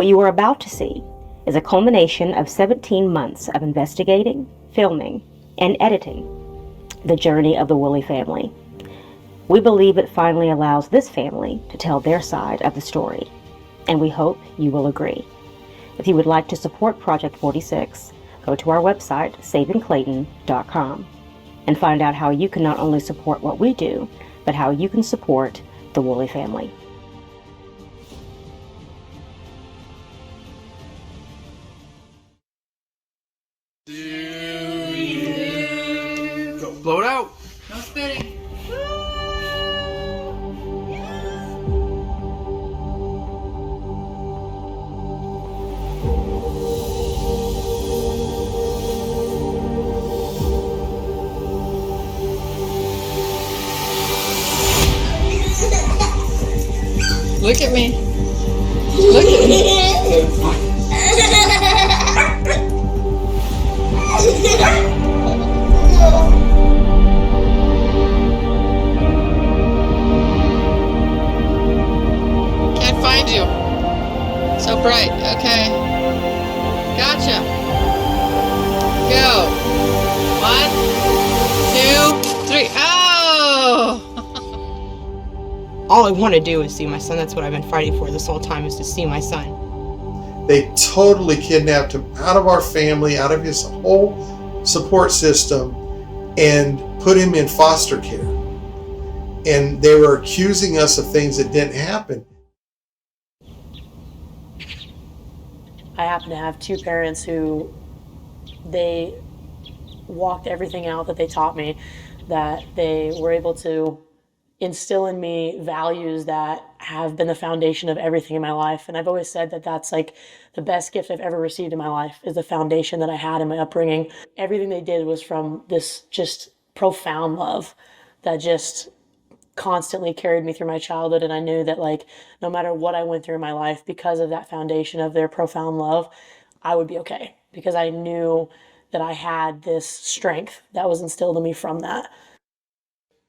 What you are about to see is a culmination of 17 months of investigating, filming, and editing the journey of the Woolley family. We believe it finally allows this family to tell their side of the story, and we hope you will agree. If you would like to support Project 46, go to our website, savingclayton.com, and find out how you can not only support what we do, but how you can support the Woolley family. Go blow it out. No spitting. Look at me. Look at me. Can't find you. So bright. Okay. Gotcha. Go. 1, 2, 3. Oh! All I want to do is see my son. That's what I've been fighting for this whole time, is to see my son. They totally kidnapped him out of our family, out of his whole support system, and put him in foster care. And they were accusing us of things that didn't happen. I happen to have two parents who, they walked everything out that they taught me, that they were able to instill in me values that have been the foundation of everything in my life. And I've always said that that's like the best gift I've ever received in my life, is the foundation that I had in my upbringing. Everything they did was from this just profound love that just constantly carried me through my childhood. And I knew that, like, no matter what I went through in my life, because of that foundation of their profound love, I would be okay, because I knew that I had this strength that was instilled in me from that.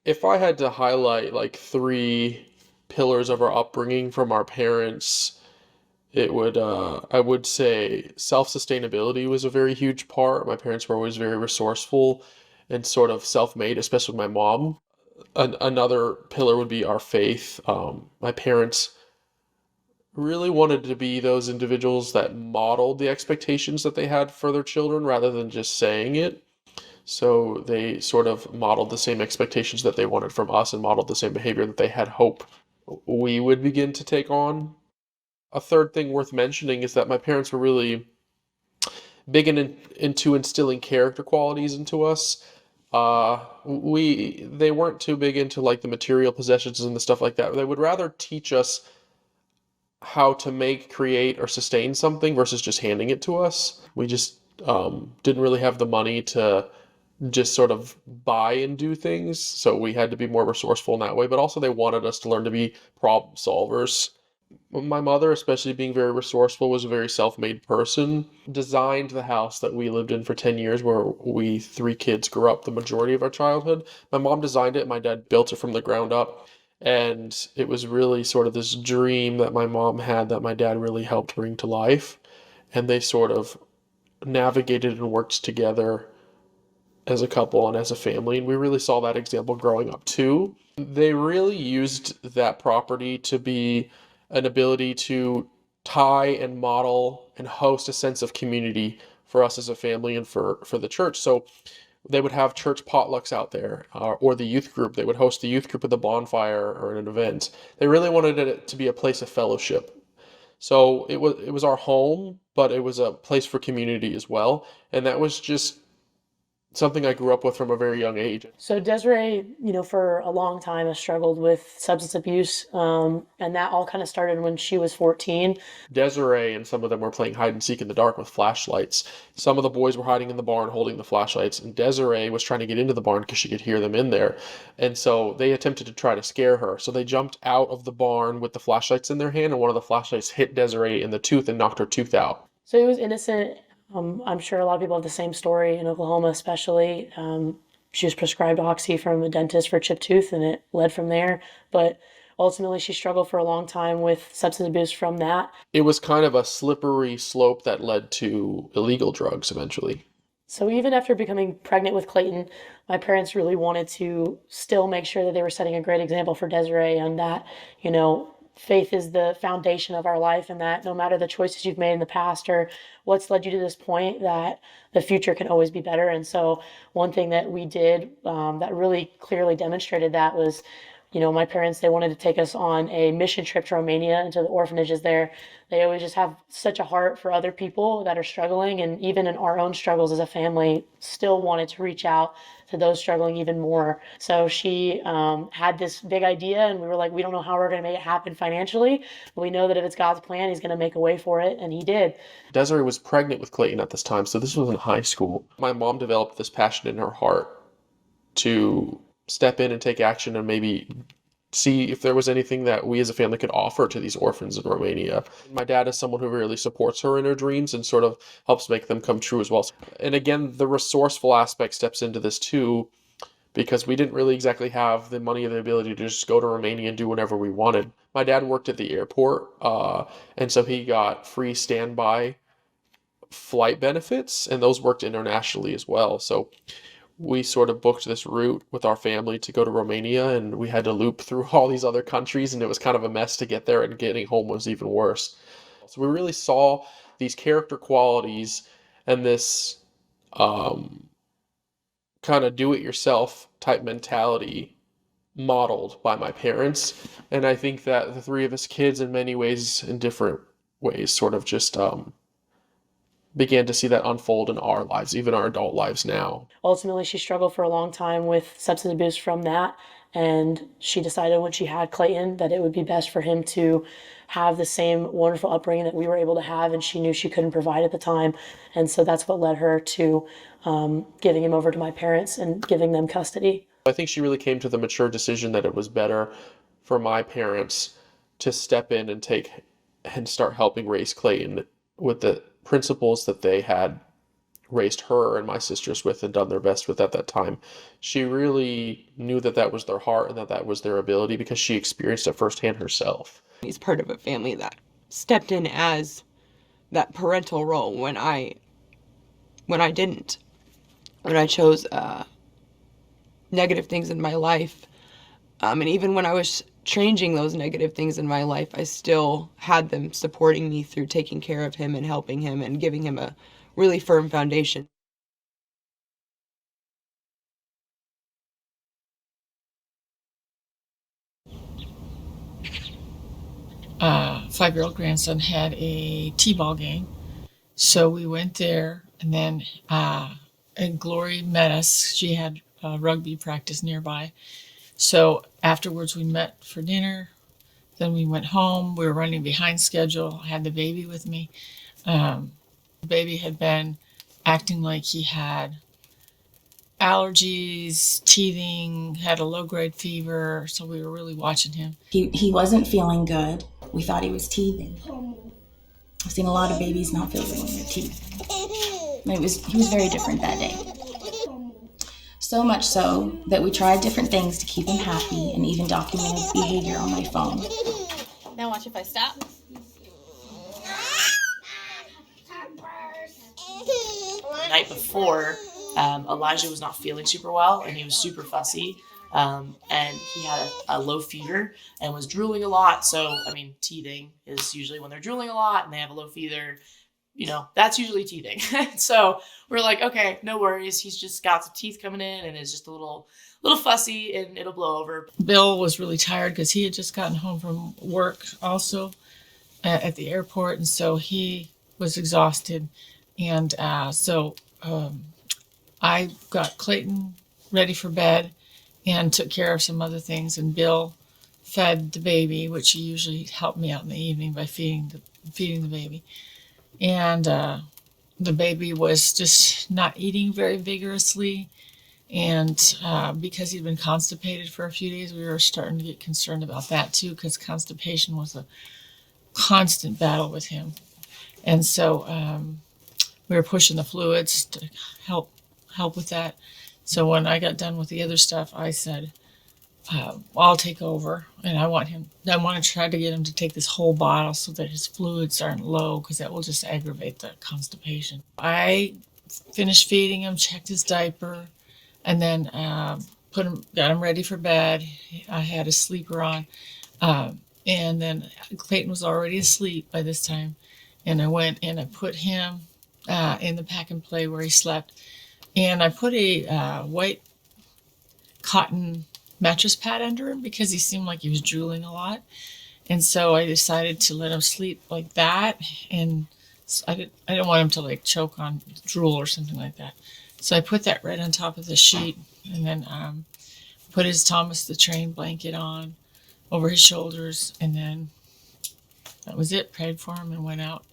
If I had to highlight like 3 pillars of our upbringing from our parents, it would, I would say self-sustainability was a very huge part. My parents were always very resourceful and sort of self-made, especially my mom. Another pillar would be our faith. My parents really wanted to be those individuals that modeled the expectations that they had for their children rather than just saying it. So they sort of modeled the same expectations that they wanted from us and modeled the same behavior that they had hope we would begin to take on. A third thing worth mentioning is that my parents were really big into instilling character qualities into us. They weren't too big into like the material possessions and the stuff like that. They would rather teach us how to make, create, or sustain something versus just handing it to us. We just didn't really have the money to just sort of buy and do things, so we had to be more resourceful in that way, but also they wanted us to learn to be problem solvers. My mother, especially being very resourceful, was a very self-made person, designed the house that we lived in for 10 years where we 3 kids grew up the majority of our childhood. My mom designed it, my dad built it from the ground up, and it was really sort of this dream that my mom had that my dad really helped bring to life, and they sort of navigated and worked together as a couple and as a family, and we really saw that example growing up too. They really used that property to be an ability to tie and model and host a sense of community for us as a family and for the church. So they would have church potlucks out there, or the youth group. They would host the youth group at the bonfire or an event. They really wanted it to be a place of fellowship. So it was our home, but it was a place for community as well. And that was just something I grew up with from a very young age. So Desiree, for a long time has struggled with substance abuse, and that all kind of started when she was 14. Desiree and some of them were playing hide and seek in the dark with flashlights. Some of the boys were hiding in the barn holding the flashlights, and Desiree was trying to get into the barn because she could hear them in there. And so they attempted to try to scare her. So they jumped out of the barn with the flashlights in their hand, and one of the flashlights hit Desiree in the tooth and knocked her tooth out. So it was innocent. I'm sure a lot of people have the same story in Oklahoma, especially. She was prescribed oxy from a dentist for chipped tooth, and it led from there. But Ultimately, she struggled for a long time with substance abuse from that. It was kind of a slippery slope that led to illegal drugs eventually. So even after becoming pregnant with Clayton, my parents really wanted to still make sure that they were setting a great example for Desiree, and that, faith is the foundation of our life, and that no matter the choices you've made in the past or what's led you to this point, that the future can always be better. And so one thing that we did that really clearly demonstrated that was, my parents, they wanted to take us on a mission trip to Romania and to the orphanages there. They always just have such a heart for other people that are struggling, and even in our own struggles as a family, still wanted to reach out to those struggling even more. So she had this big idea, and we were like, we don't know how we're going to make it happen financially, but we know that if it's God's plan, he's going to make a way for it, and he did. Desiree was pregnant with Clayton at this time, so this was in high school. My mom developed this passion in her heart to step in and take action and maybe see if there was anything that we as a family could offer to these orphans in Romania. My dad is someone who really supports her in her dreams and sort of helps make them come true as well. And again, the resourceful aspect steps into this too, because we didn't really exactly have the money or the ability to just go to Romania and do whatever we wanted. My dad worked at the airport, and so he got free standby flight benefits, and those worked internationally as well. So we sort of booked this route with our family to go to Romania, and we had to loop through all these other countries, and it was kind of a mess to get there, and getting home was even worse. So we really saw these character qualities and this kind of do-it-yourself type mentality modeled by my parents. And I think that the three of us kids, in many ways, in different ways, sort of just began to see that unfold in our lives, even our adult lives now. Ultimately, she struggled for a long time with substance abuse from that, and she decided when she had Clayton that it would be best for him to have the same wonderful upbringing that we were able to have, and she knew she couldn't provide at the time. And so that's what led her to giving him over to my parents and giving them custody. I think she really came to the mature decision that it was better for my parents to step in and start helping raise Clayton with the principles that they had raised her and my sisters with and done their best with at that time. She really knew that that was their heart and that that was their ability because she experienced it firsthand herself. He's part of a family that stepped in as that parental role when I didn't. When I chose negative things in my life. And even when I was changing those negative things in my life, I still had them supporting me through taking care of him and helping him and giving him a really firm foundation. Five-year-old grandson had a t-ball game, so we went there, and then and Glory met us. She had rugby practice nearby, so afterwards we met for dinner. Then we went home. We were running behind schedule. I had the baby with me. The baby had been acting like he had allergies, teething, had a low-grade fever, so we were really watching him. He wasn't feeling good. We thought he was teething. I've seen a lot of babies not feel good when they're teething. He was very different that day. So much so that we tried different things to keep him happy and even documented his behavior on my phone. Now watch if I stop. The night before, Elijah was not feeling super well, and he was super fussy, and he had a low fever and was drooling a lot. So, teething is usually when they're drooling a lot and they have a low fever. That's usually teething. So we're like, okay, no worries. He's just got some teeth coming in and is just a little fussy, and it'll blow over. Bill was really tired because he had just gotten home from work also at the airport, and so he was exhausted. And so I got Clayton ready for bed and took care of some other things, and Bill fed the baby, which he usually helped me out in the evening by feeding the baby. And the baby was just not eating very vigorously, and because he'd been constipated for a few days, we were starting to get concerned about that too, because constipation was a constant battle with him. And so we were pushing the fluids to help with that. So when I got done with the other stuff, I said, I'll take over, and I want to try to get him to take this whole bottle so that his fluids aren't low, because that will just aggravate the constipation. I finished feeding him, checked his diaper, and then got him ready for bed. I had a sleeper on, and then Clayton was already asleep by this time, and I went and I put him in the pack and play where he slept, and I put a white cotton mattress pad under him because he seemed like he was drooling a lot. And so I decided to let him sleep like that. And I didn't want him to like choke on drool or something like that. So I put that right on top of the sheet, and then put his Thomas the Train blanket on over his shoulders. And then that was it. Prayed for him and went out.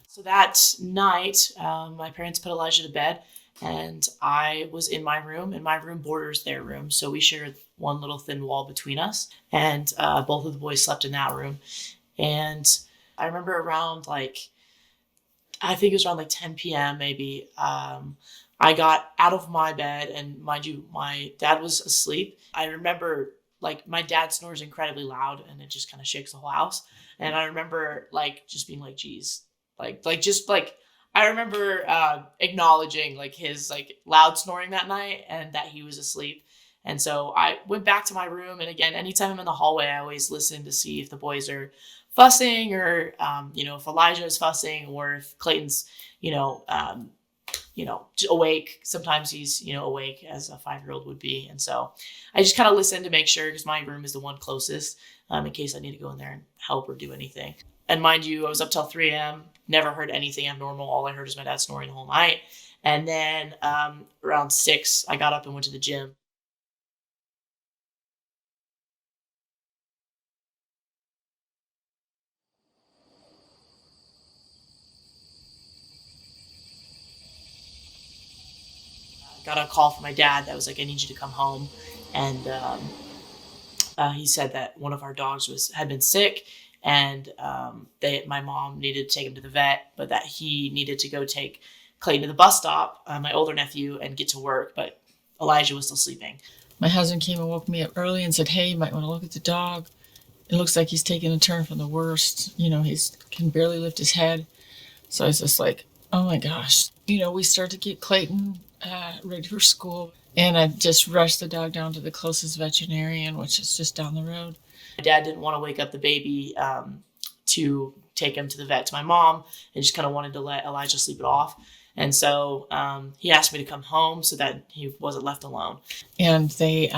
So that night, my parents put Elijah to bed, and I was in my room, and my room borders their room. So we shared one little thin wall between us, and both of the boys slept in that room. And I remember around I think it was around 10 p.m. maybe, I got out of my bed, and mind you, my dad was asleep. I remember my dad snores incredibly loud, and it just kind of shakes the whole house. And I remember just being geez, I remember acknowledging his loud snoring that night, and that he was asleep. And so I went back to my room, and again, anytime I'm in the hallway, I always listen to see if the boys are fussing, or if Elijah is fussing, or if Clayton's awake. Sometimes he's awake, as a 5-year-old would be. And so I just kind of listened to make sure, because my room is the one closest, in case I need to go in there and help or do anything. And mind you, I was up till 3 a.m., never heard anything abnormal. All I heard was my dad snoring the whole night. And then around 6, I got up and went to the gym. Got a call from my dad that was I need you to come home. And he said that one of our dogs had been sick, and my mom needed to take him to the vet, but that he needed to go take Clayton to the bus stop, my older nephew, and get to work, but Elijah was still sleeping. My husband came and woke me up early and said, "Hey, you might want to look at the dog. It looks like he's taking a turn from the worst. He can barely lift his head." So I was just oh my gosh. We start to get Clayton ready for school, and I just rushed the dog down to the closest veterinarian, which is just down the road. My dad didn't want to wake up the baby to take him to the vet to my mom, and just kind of wanted to let Elijah sleep it off. And so he asked me to come home so that he wasn't left alone. And they,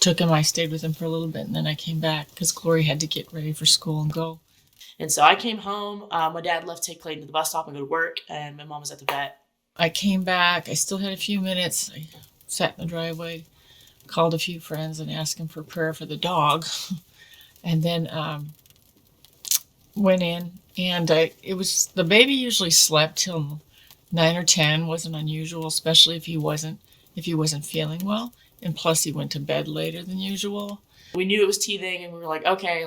took him. I stayed with him for a little bit, and then I came back because Glory had to get ready for school and go. And so I came home. My dad left to take Clayton to the bus stop and go to work, and my mom was at the vet. I came back. I still had a few minutes. I sat in the driveway, called a few friends, and asked them for prayer for the dog. And then went in, and the baby usually slept till 9 or 10. Wasn't unusual, especially if he wasn't feeling well. And plus, he went to bed later than usual. We knew it was teething, and we were okay,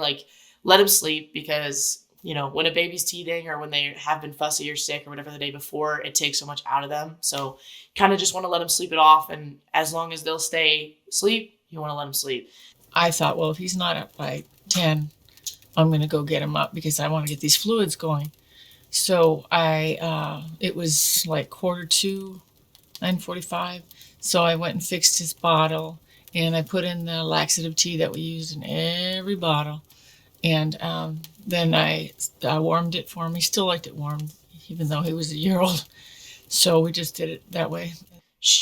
let him sleep, because when a baby's teething, or when they have been fussy or sick or whatever the day before, it takes so much out of them. So kind of just want to let them sleep it off. And as long as they'll stay asleep, you want to let them sleep. I thought, well, if he's not up by 10, I'm going to go get him up, because I want to get these fluids going. So it was 1:45, 9:45. So I went and fixed his bottle, and I put in the laxative tea that we used in every bottle. And then I warmed it for him. He still liked it warm, even though he was a year old. So we just did it that way.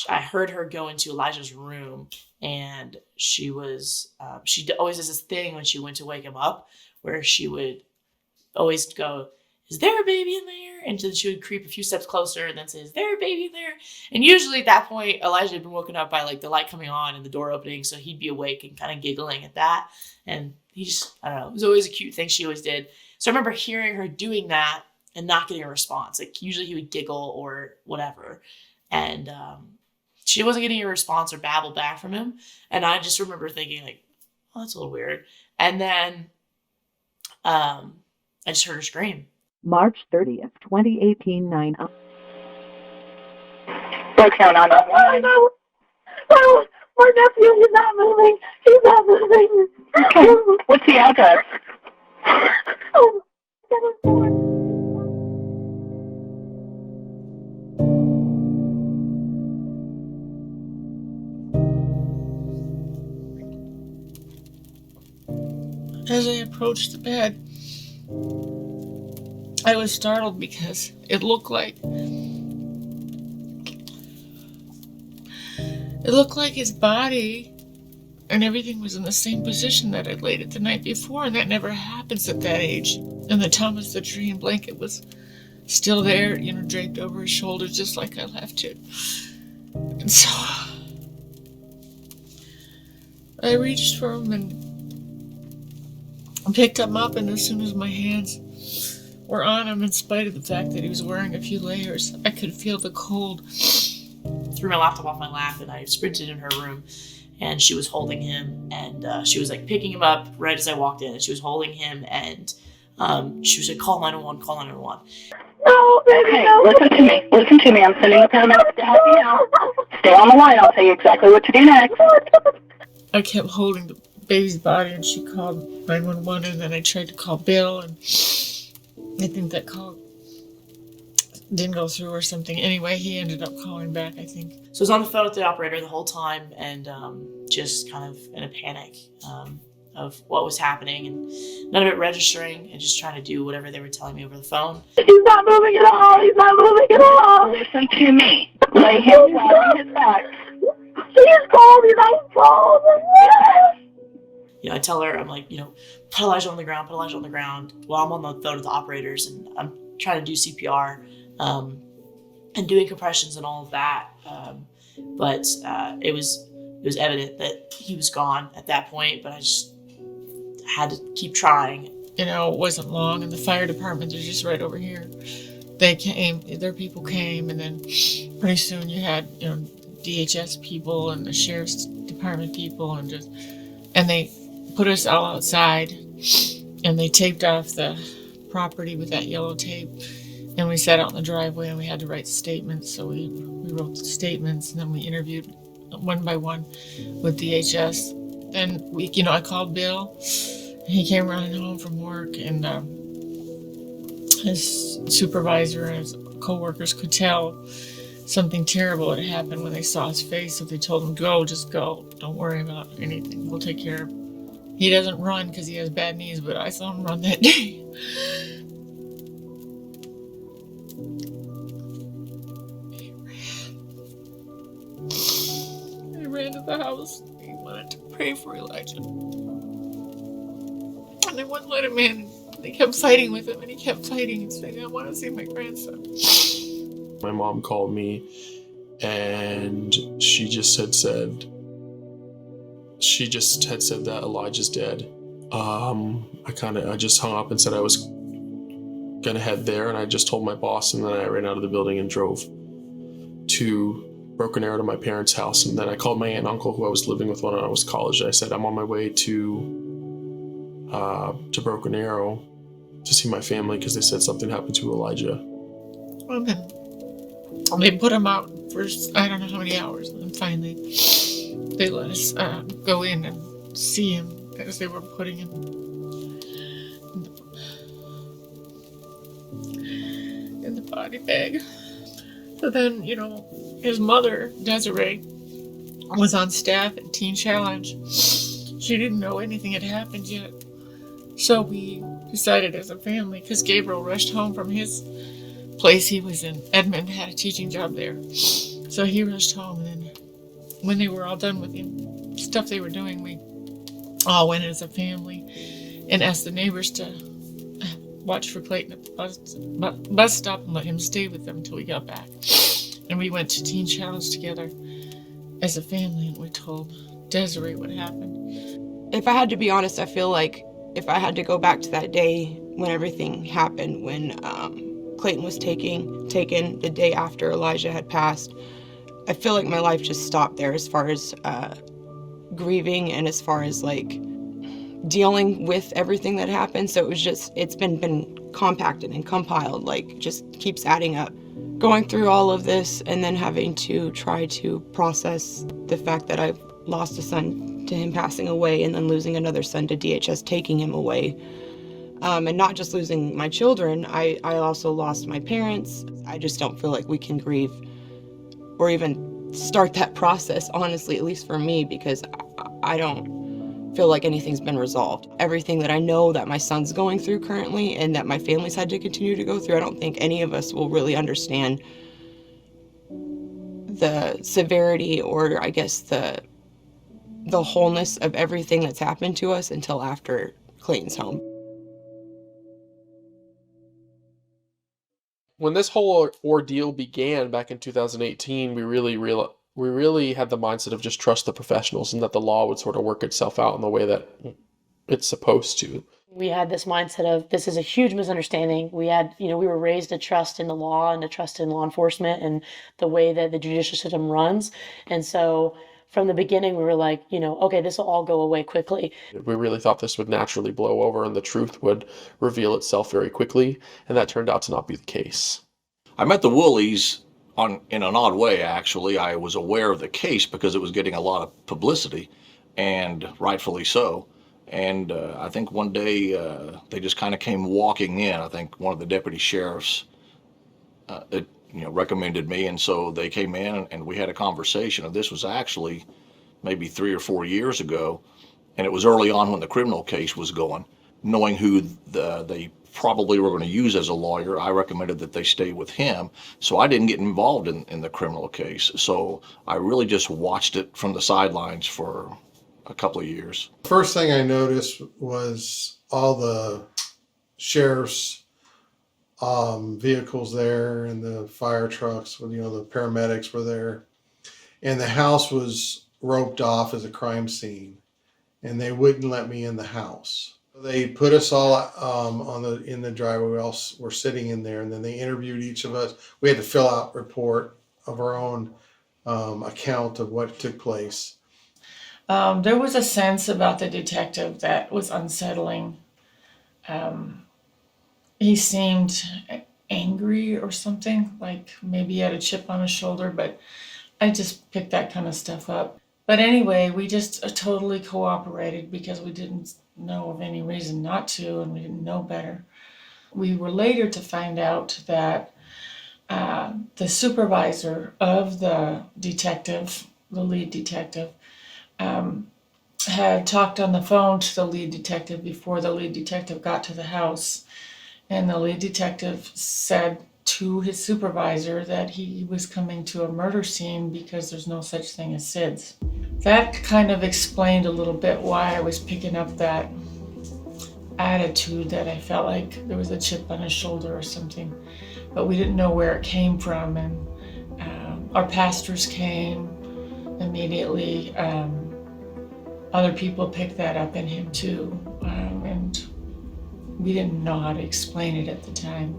I heard her go into Elijah's room, and she always does this thing when she went to wake him up, where she would always go, "Is there a baby in there?" And then she would creep a few steps closer and then say, "Is there a baby in there?" And usually at that point, Elijah had been woken up by the light coming on and the door opening, so he'd be awake and kind of giggling at that. And he just, I don't know, it was always a cute thing she always did. So I remember hearing her doing that and not getting a response. Usually he would giggle or whatever. And she wasn't getting a response or babble back from him. And I just remember thinking oh, that's a little weird. And then I just heard her scream. March 30th, 2018, 9. Town on My nephew, he's not moving. He's not moving. Okay. What's the address? Oh, 7-4. As I approached the bed, I was startled because it looked like his body and everything was in the same position that I'd laid it the night before, and that never happens at that age. And the Thomas the Train blanket was still there, draped over his shoulders just like I left it. And so I reached for him and picked him up, and as soon as my hands were on him, in spite of the fact that he was wearing a few layers, I could feel the cold. Threw my laptop off my lap and I sprinted in her room, and she was holding him, and she was like picking him up right as I walked in, and she was holding him, and she was like, call 911, call 911. No, baby, Hey, no. listen to me. Listen to me. I'm sending the paramedics to help you now. Stay on the line. I'll tell you exactly what to do next. I kept holding the baby's body, and she called 911, and then I tried to call Bill, and I think that call didn't go through or something. Anyway, he ended up calling back, I think. So I was on the phone with the operator the whole time, and just kind of in a panic of what was happening, and none of it registering, and just trying to do whatever they were telling me over the phone. He's not moving at all. He's not moving at all. Listen to me. Lay him flat on his back. He's cold. He's ice cold. I tell her, I'm like, put Elijah on the ground, while I'm on the phone with the operators, and I'm trying to do CPR, and doing compressions and all of that. But it was evident that he was gone at that point, but I just had to keep trying. It wasn't long, and the fire department is just right over here. They came, their people came, and then pretty soon you had, DHS people and the sheriff's department people, and they put us all outside, and they taped off the property with that yellow tape, and we sat out in the driveway, and we had to write statements. So we wrote the statements, and then we interviewed one by one with DHS. Then I called Bill. He came running home from work, and his supervisor and his co-workers could tell something terrible had happened when they saw his face. So they told him, go, just go. Don't worry about anything. We'll take care of him. He doesn't run because he has bad knees, but I saw him run that day. He ran to the house. He wanted to pray for Elijah. And they wouldn't let him in. They kept fighting with him, and he kept fighting and saying, I want to see my grandson. My mom called me, and she just had said that Elijah's dead. I just hung up and said I was gonna head there, and I just told my boss, and then I ran out of the building and drove to Broken Arrow to my parents' house. And then I called my aunt and uncle, who I was living with when I was in college. I said I'm on my way to Broken Arrow to see my family because they said something happened to Elijah. And then they put him out for I don't know how many hours, and then finally they let us go in and see him as they were putting him in the body bag. So then, his mother, Desiree, was on staff at Teen Challenge. She didn't know anything had happened yet. So we decided as a family, because Gabriel rushed home from his place he was in. Edmund had a teaching job there. So he rushed home, and then when they were all done with the stuff they were doing, we all went as a family and asked the neighbors to watch for Clayton at the bus stop and let him stay with them until we got back. And we went to Teen Challenge together as a family, and we told Desiree what happened. If I had to be honest, I feel like if I had to go back to that day when everything happened, when Clayton was taken the day after Elijah had passed, I feel like my life just stopped there as far as grieving and as far as dealing with everything that happened. So it was just, it's been compacted and compiled, just keeps adding up. Going through all of this and then having to try to process the fact that I've lost a son to him passing away and then losing another son to DHS taking him away. And not just losing my children, I also lost my parents. I just don't feel like we can grieve or even start that process, honestly, at least for me, because I don't feel like anything's been resolved. Everything that I know that my son's going through currently and that my family's had to continue to go through, I don't think any of us will really understand the severity or I guess the wholeness of everything that's happened to us until after Clayton's home. When this whole ordeal began back in 2018, we really had the mindset of just trust the professionals and that the law would sort of work itself out in the way that it's supposed to. We had this mindset of this is a huge misunderstanding. We were raised to trust in the law and to trust in law enforcement and the way that the judicial system runs. And so from the beginning, we were like, okay, this will all go away quickly. We really thought this would naturally blow over and the truth would reveal itself very quickly, and that turned out to not be the case. I met the Wooleys in an odd way, actually. I was aware of the case because it was getting a lot of publicity, and rightfully so. And I think one day they just kind of came walking in. I think one of the deputy sheriffs recommended me, and so they came in and we had a conversation. And this was actually maybe 3 or 4 years ago, and it was early on when the criminal case was going. Knowing who they probably were going to use as a lawyer, I recommended that they stay with him, so I didn't get involved in the criminal case. So I really just watched it from the sidelines for a couple of years. First thing I noticed was all the sheriff's vehicles there and the fire trucks, the paramedics were there. And the house was roped off as a crime scene, and they wouldn't let me in the house. They put us all in the driveway. We all were sitting in there, and then they interviewed each of us. We had to fill out a report of our own account of what took place. There was a sense about the detective that was unsettling. He seemed angry or something, like maybe he had a chip on his shoulder, but I just picked that kind of stuff up. But anyway, we just totally cooperated because we didn't know of any reason not to, and we didn't know better. We were later to find out that the supervisor of the detective, the lead detective, had talked on the phone to the lead detective before the lead detective got to the house. And the lead detective said to his supervisor that he was coming to a murder scene because there's no such thing as SIDS. That kind of explained a little bit why I was picking up that attitude that I felt like there was a chip on his shoulder or something. But we didn't know where it came from, and our pastors came immediately. Other people picked that up in him too, and we didn't know how to explain it at the time.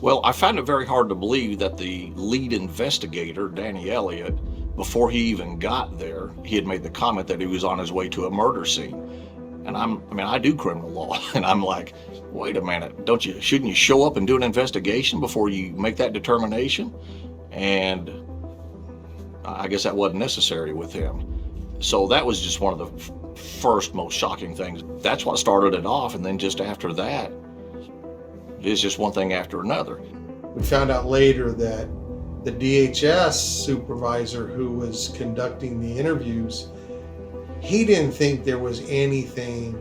Well, I found it very hard to believe that the lead investigator, Danny Elliott, before he even got there, he had made the comment that he was on his way to a murder scene. And I do criminal law, and I'm like, wait a minute, shouldn't you show up and do an investigation before you make that determination? And I guess that wasn't necessary with him. So that was just one of the first most shocking things. That's what started it off, and then just after that, it's just one thing after another. We found out later that the DHS supervisor who was conducting the interviews, he didn't think there was anything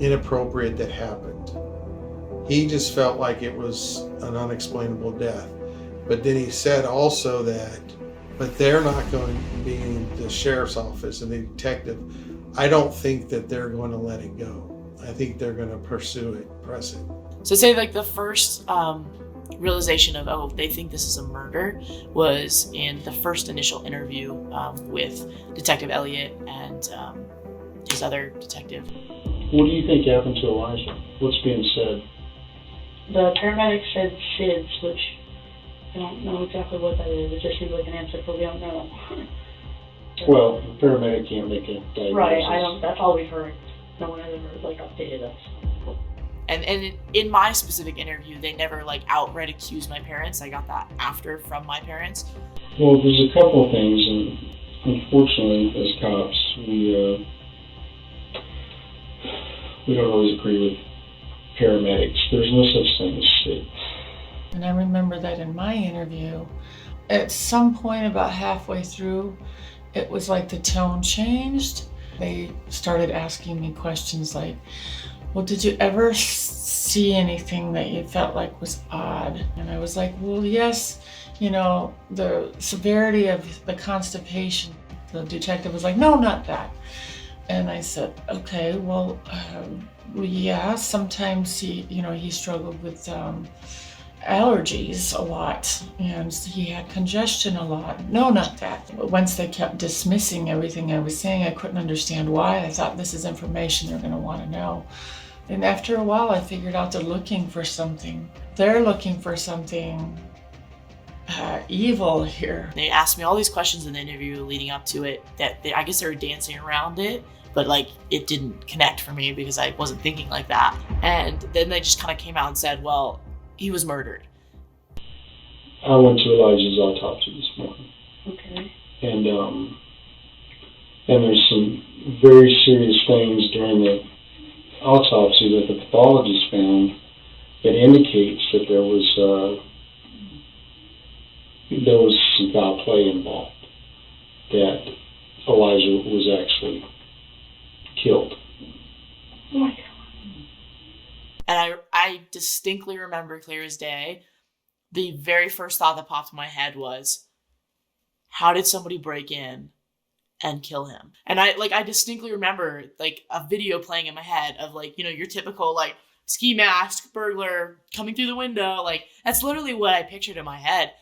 inappropriate that happened. He just felt like it was an unexplainable death. But then he said also that, but they're not going to be in the sheriff's office and the detective. I don't think that they're going to let it go. I think they're going to pursue it, press it. So say like the first realization of, oh, they think this is a murder was in the first initial interview with Detective Elliott and his other detective. What do you think happened to Elijah? What's being said? The paramedic said SIDS, which I don't know exactly what that is. It just seems like an answer for we don't know. Well, the paramedic can't make a diagnosis. Right, that's all we've heard. No one has ever updated us. And in my specific interview, they never outright accused my parents. I got that after from my parents. Well, there's a couple of things, and unfortunately, as cops, we don't always agree with paramedics. There's no such thing as safe. And I remember that in my interview, at some point about halfway through, it was like the tone changed. They started asking me questions like, well, did you ever see anything that you felt like was odd? And I was like, well, yes, the severity of the constipation. The detective was like, no, not that. And I said, okay, well, yeah, sometimes he struggled with allergies a lot, and he had congestion a lot. No, not that. Once they kept dismissing everything I was saying, I couldn't understand why. I thought, this is information they're going to want to know. And after a while, I figured out they're looking for something. They're looking for something evil here. They asked me all these questions in the interview leading up to it that I guess they were dancing around it, but it didn't connect for me because I wasn't thinking like that. And then they just kind of came out and said, well, he was murdered. I went to Elijah's autopsy this morning. Okay. And there's some very serious things during the autopsy that the pathologist found that indicates that there was some foul play involved, that Elijah was actually killed. Oh my God. And I distinctly remember clear as day, the very first thought that popped in my head was, how did somebody break in and kill him? And I distinctly remember a video playing in my head of your typical ski mask burglar coming through the window. That's literally what I pictured in my head.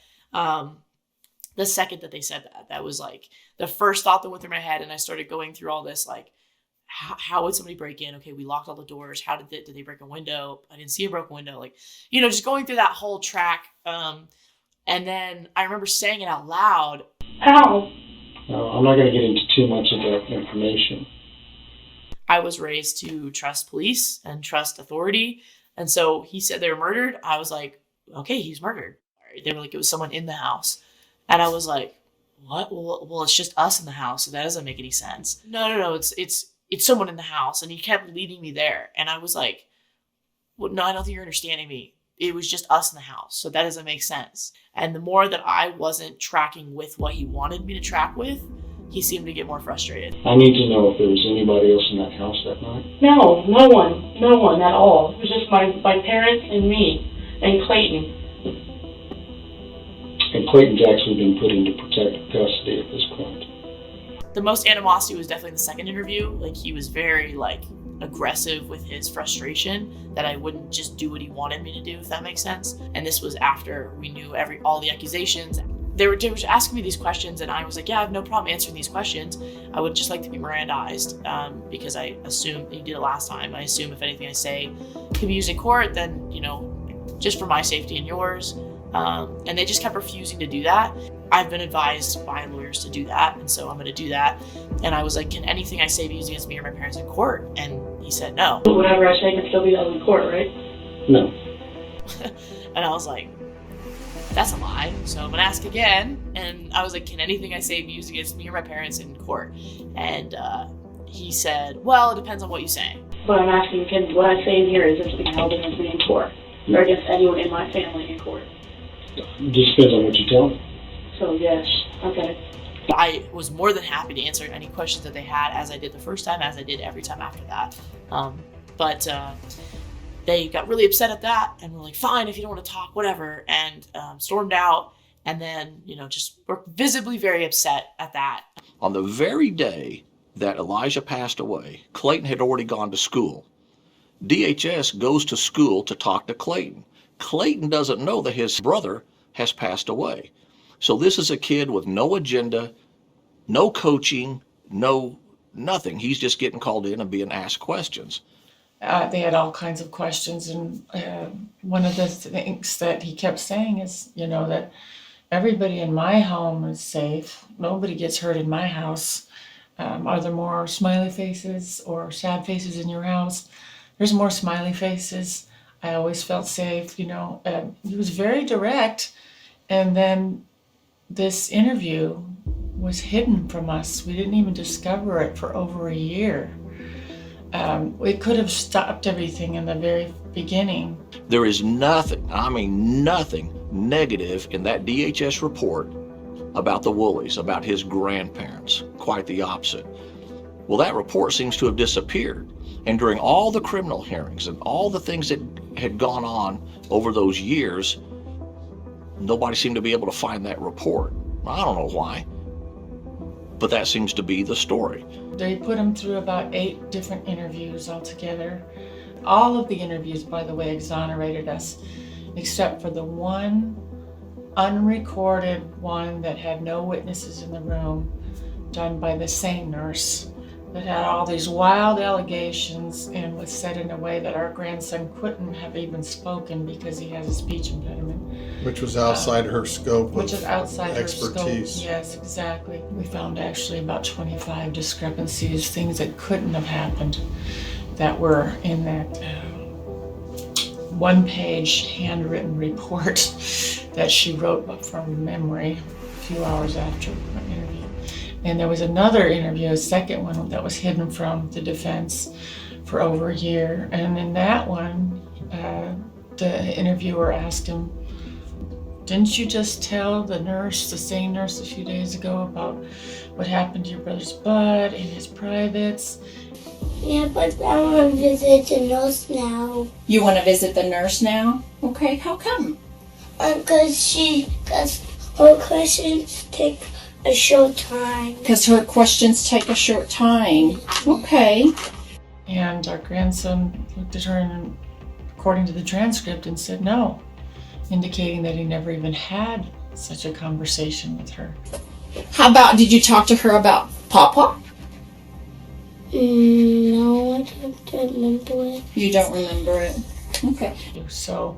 The second that they said that was the first thought that went through my head. And I started going through all this, how would somebody break in? Okay, we locked all the doors. How did they break a window? I didn't see a broken window. Just going through that whole track. And then I remember saying it out loud. How? No, I'm not going to get into too much of that information. I was raised to trust police and trust authority. And so he said they were murdered. I was like, okay, he's murdered. They were like, it was someone in the house. And I was like, what? Well, it's just us in the house. So that doesn't make any sense. No. It's someone in the house. And he kept leading me there. And I was like, well, no, I don't think you're understanding me. It was just us in the house. So that doesn't make sense. And the more that I wasn't tracking with what he wanted me to track with, he seemed to get more frustrated. I need to know if there was anybody else in that house that night. No, no one at all. It was just my parents and me and Clayton. And Clayton's actually been put into protective custody at this point. The most animosity was definitely in the second interview. He was very aggressive with his frustration that I wouldn't just do what he wanted me to do, if that makes sense. And this was after we knew all the accusations. They were asking me these questions, and I was like, yeah, I have no problem answering these questions. I would just like to be Mirandized because I assume you did it last time. I assume if anything I say can be used in court, then, just for my safety and yours. And they just kept refusing to do that. I've been advised by lawyers to do that, and so I'm going to do that. And I was like, can anything I say be used against me or my parents in court? And he said no. Whatever I say can still be held in court, right? No. And I was like, that's a lie. So I'm going to ask again. And I was like, can anything I say be used against me or my parents in court? And he said, well, it depends on what you say. But I'm asking, can what I say in here, is this being held against me in court? Or against anyone in my family in court? It just depends on what you tell me. So, yes. Okay. I was more than happy to answer any questions that they had, as I did the first time, as I did every time after that. But they got really upset at that and were like, fine, if you don't want to talk, whatever, and stormed out. And then, just were visibly very upset at that. On the very day that Elijah passed away, Clayton had already gone to school. DHS goes to school to talk to Clayton. Clayton doesn't know that his brother has passed away. So this is a kid with no agenda, no coaching, no nothing. He's just getting called in and being asked questions. They had all kinds of questions, and one of the things that he kept saying is, that everybody in my home is safe. Nobody gets hurt in my house. Are there more smiley faces or sad faces in your house? There's more smiley faces. I always felt safe, He was very direct. And then this interview was hidden from us. We didn't even discover it for over a year. We could have stopped everything in the very beginning. There is nothing, I mean nothing, negative in that DHS report about the Wooleys, about his grandparents. Quite the opposite. Well, that report seems to have disappeared. And during all the criminal hearings and all the things that had gone on over those years, nobody seemed to be able to find that report. I don't know why, but that seems to be the story. They put him through about 8 different interviews altogether. All of the interviews, by the way, exonerated us, except for the one unrecorded one that had no witnesses in the room, done by the same nurse, that had all these wild allegations and was said in a way that our grandson couldn't have even spoken because he has a speech impediment. Which was outside her scope Which is outside expertise. her scope. Yes, exactly. We found actually about 25 discrepancies, things that couldn't have happened, that were in that one-page handwritten report that she wrote from memory a few hours after our interview. And there was another interview, a second one, that was hidden from the defense for over a year. And in that one, the interviewer asked him, "Didn't you just tell the nurse, the same nurse a few days ago, about what happened to your brother's blood and his privates?" Yeah, but I want to visit the nurse now. You want to visit the nurse now? Okay, how come? Because her questions take a short time. Because her questions take a short time. Okay. And our grandson looked at her and, according to the transcript, and said no, indicating that he never even had such a conversation with her. How about, did you talk to her about Papa? No, I don't remember it. You don't remember it? Okay. So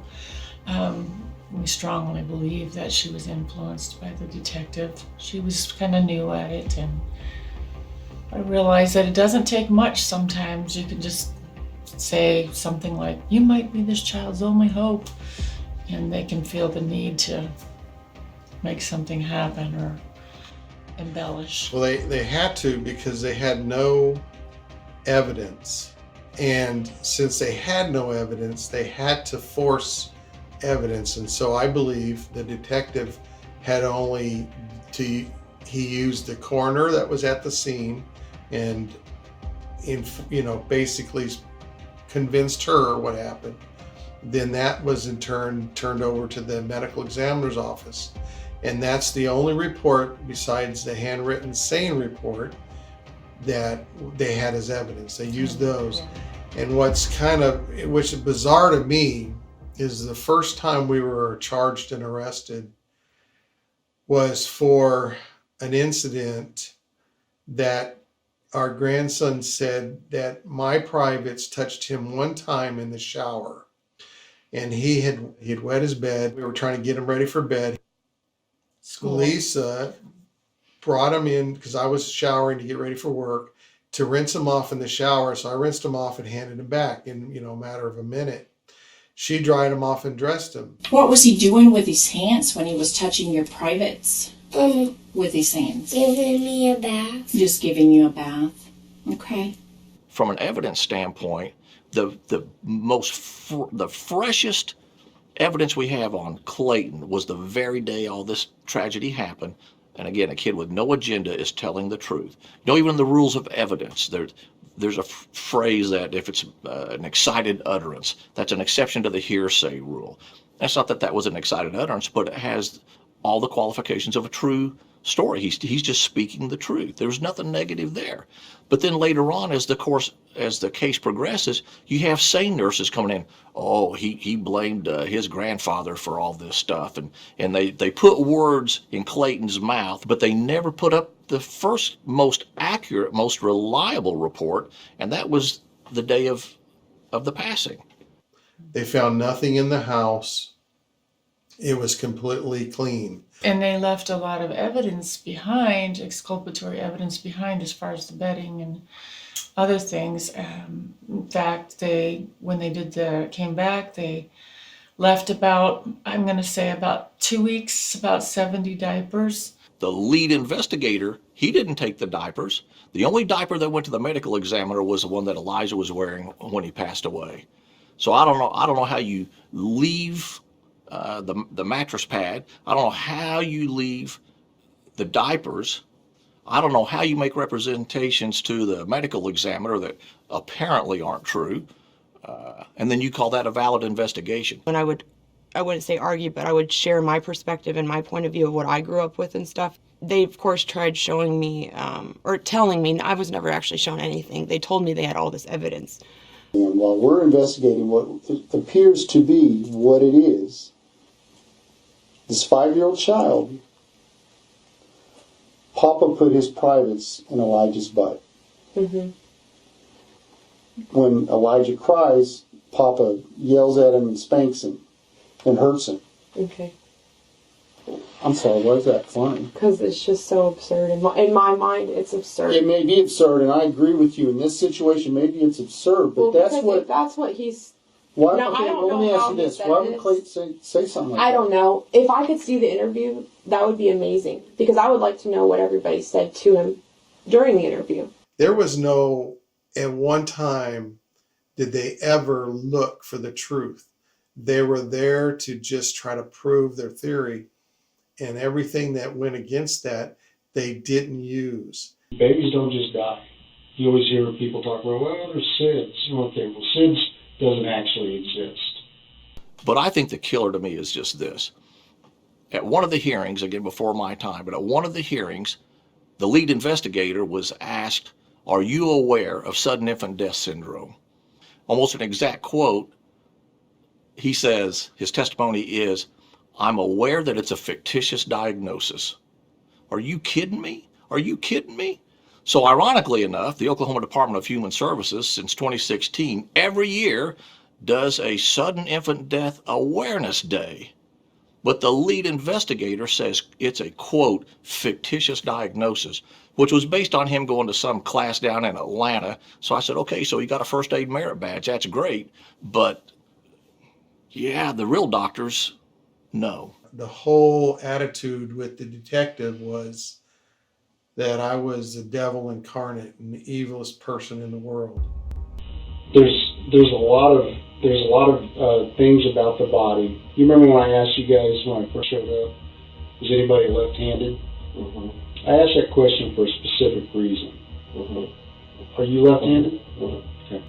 we strongly believe that she was influenced by the detective. She was kind of new at it, and I realized that it doesn't take much sometimes. You can just say something like, "You might be this child's only hope," and they can feel the need to make something happen or embellish. Well, they had to, because they had no evidence. And since they had no evidence, they had to force evidence. And so I believe the detective had only he used the coroner that was at the scene and basically convinced her what happened. Then that was in turn turned over to the medical examiner's office. And that's the only report besides the handwritten SANE report that they had as evidence. They used those. And which is bizarre to me is the first time we were charged and arrested was for an incident that our grandson said that my privates touched him one time in the shower. And he had wet his bed. We were trying to get him ready for bed. Lisa brought him in because I was showering to get ready for work to rinse him off in the shower. So I rinsed him off and handed him back in a matter of a minute. She dried him off and dressed him. What was he doing with his hands when he was touching your privates? With his hands? Giving me a bath. Just giving you a bath. Okay. From an evidence standpoint, the freshest evidence we have on Clayton was the very day all this tragedy happened. And again, a kid with no agenda is telling the truth. Even in the rules of evidence, there's a phrase that if it's an excited utterance, that's an exception to the hearsay rule. That's not that that was an excited utterance, but it has all the qualifications of a true story. He's just speaking the truth. There's nothing negative there. But then later on, as the case progresses, you have SANE nurses coming in. Oh, he blamed his grandfather for all this stuff, and they put words in Clayton's mouth, but they never put up the first most accurate, most reliable report, and that was the day of the passing. They found nothing in the house. It was completely clean. And they left a lot of evidence behind, exculpatory evidence behind, as far as the bedding and other things. In fact, when they came back, they left about 2 weeks, about 70 diapers. The lead investigator, he didn't take the diapers. The only diaper that went to the medical examiner was the one that Elijah was wearing when he passed away. So I don't know how you leave the mattress pad. I don't know how you leave the diapers. I don't know how you make representations to the medical examiner that apparently aren't true. And then you call that a valid investigation. When I wouldn't say argue, but I would share my perspective and my point of view of what I grew up with and stuff. They, of course, tried showing me, or telling me, I was never actually shown anything. They told me they had all this evidence. And while we're investigating what appears to be what it is, this 5-year-old child, Papa put his privates in Elijah's butt. Mm-hmm. When Elijah cries, Papa yells at him and spanks him and hurts him. Okay. I'm sorry, why is that funny? Because it's just so absurd. In my mind, it's absurd. It may be absurd, and I agree with you. In this situation, maybe it's absurd, but that's what he's... Why, Now, okay, I don't let me know ask how you he this. said Why would this. Clayton say something like that? I don't know. If I could see the interview, that would be amazing. Because I would like to know what everybody said to him during the interview. There was no, at one time, did they ever look for the truth. They were there to just try to prove their theory, and everything that went against that, they didn't use. Babies don't just die. You always hear people talk about, well, there's SIDS. Okay, well, SIDS doesn't actually exist. But I think the killer to me is just this. At one of the hearings, again before my time, but at one of the hearings, the lead investigator was asked, are you aware of sudden infant death syndrome? Almost an exact quote. He says, his testimony is, I'm aware that it's a fictitious diagnosis. Are you kidding me? Are you kidding me? So ironically enough, the Oklahoma Department of Human Services since 2016 every year does a sudden infant death awareness day. But the lead investigator says it's a, quote, fictitious diagnosis, which was based on him going to some class down in Atlanta. So I said, okay, so he got a first aid merit badge. That's great. But yeah, the real doctors, no. The whole attitude with the detective was that I was the devil incarnate and the evilest person in the world. There's a lot of things about the body. You remember when I asked you guys when I first showed up, is anybody left-handed? Mm-hmm. I asked that question for a specific reason. Mm-hmm. Are you left-handed? Mm-hmm. Okay.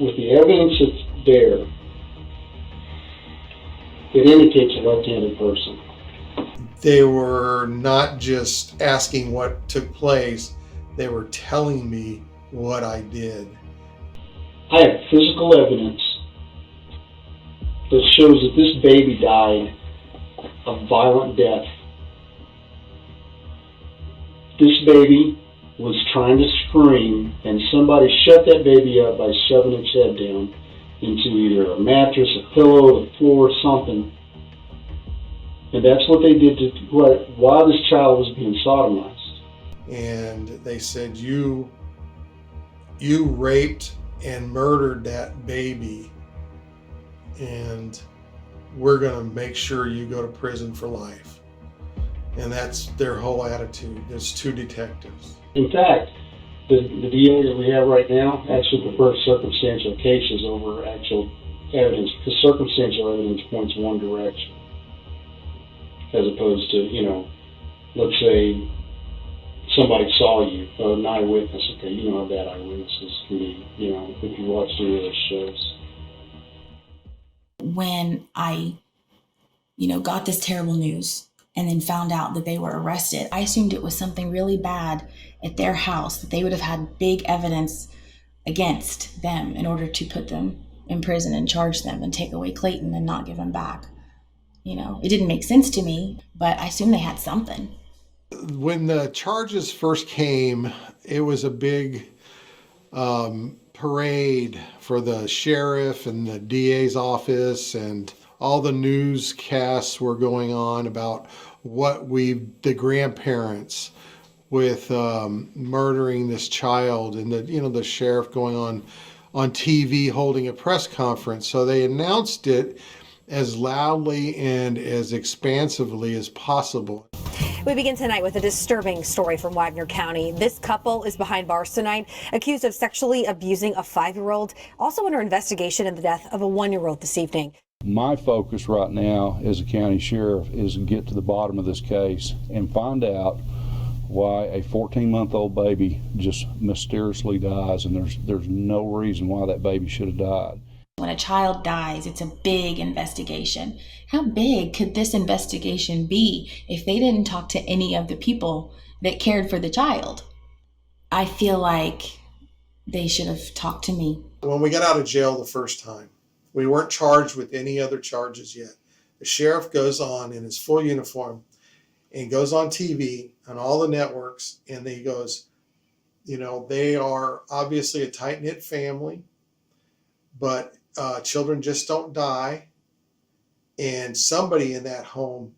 With the evidence that's there, it indicates a left-handed person. They were not just asking what took place, they were telling me what I did. I have physical evidence that shows that this baby died a violent death. This baby was trying to scream, and somebody shut that baby up by shoving its head down into either a mattress, a pillow, the floor, something. And that's what they did to while this child was being sodomized. And they said, you raped and murdered that baby, and we're going to make sure you go to prison for life. And that's their whole attitude. There's two detectives. In fact, the DA that we have right now actually prefers circumstantial cases over actual evidence, because circumstantial evidence points one direction, as opposed to, let's say somebody saw you, an eyewitness. Okay, you know how bad eyewitnesses can be, if you watch any of those shows. When I, got this terrible news and then found out that they were arrested, I assumed it was something really bad at their house, that they would have had big evidence against them in order to put them in prison and charge them and take away Clayton and not give him back. It didn't make sense to me, but I assumed they had something. When the charges first came, it was a big parade for the sheriff and the DA's office, and all the newscasts were going on about the grandparents with murdering this child, and the sheriff going on TV holding a press conference. So they announced it as loudly and as expansively as possible. We begin tonight with a disturbing story from Wagner County. This couple is behind bars tonight, accused of sexually abusing a 5-year-old, also under investigation in the death of a 1-year-old this evening. My focus right now as a county sheriff is to get to the bottom of this case and find out why a 14-month-old baby just mysteriously dies, and there's no reason why that baby should have died. When a child dies, it's a big investigation. How big could this investigation be if they didn't talk to any of the people that cared for the child? I feel like they should have talked to me. When we got out of jail the first time, we weren't charged with any other charges yet. The sheriff goes on in his full uniform and goes on TV on all the networks, and he goes, you know, they are obviously a tight-knit family, but children just don't die, and somebody in that home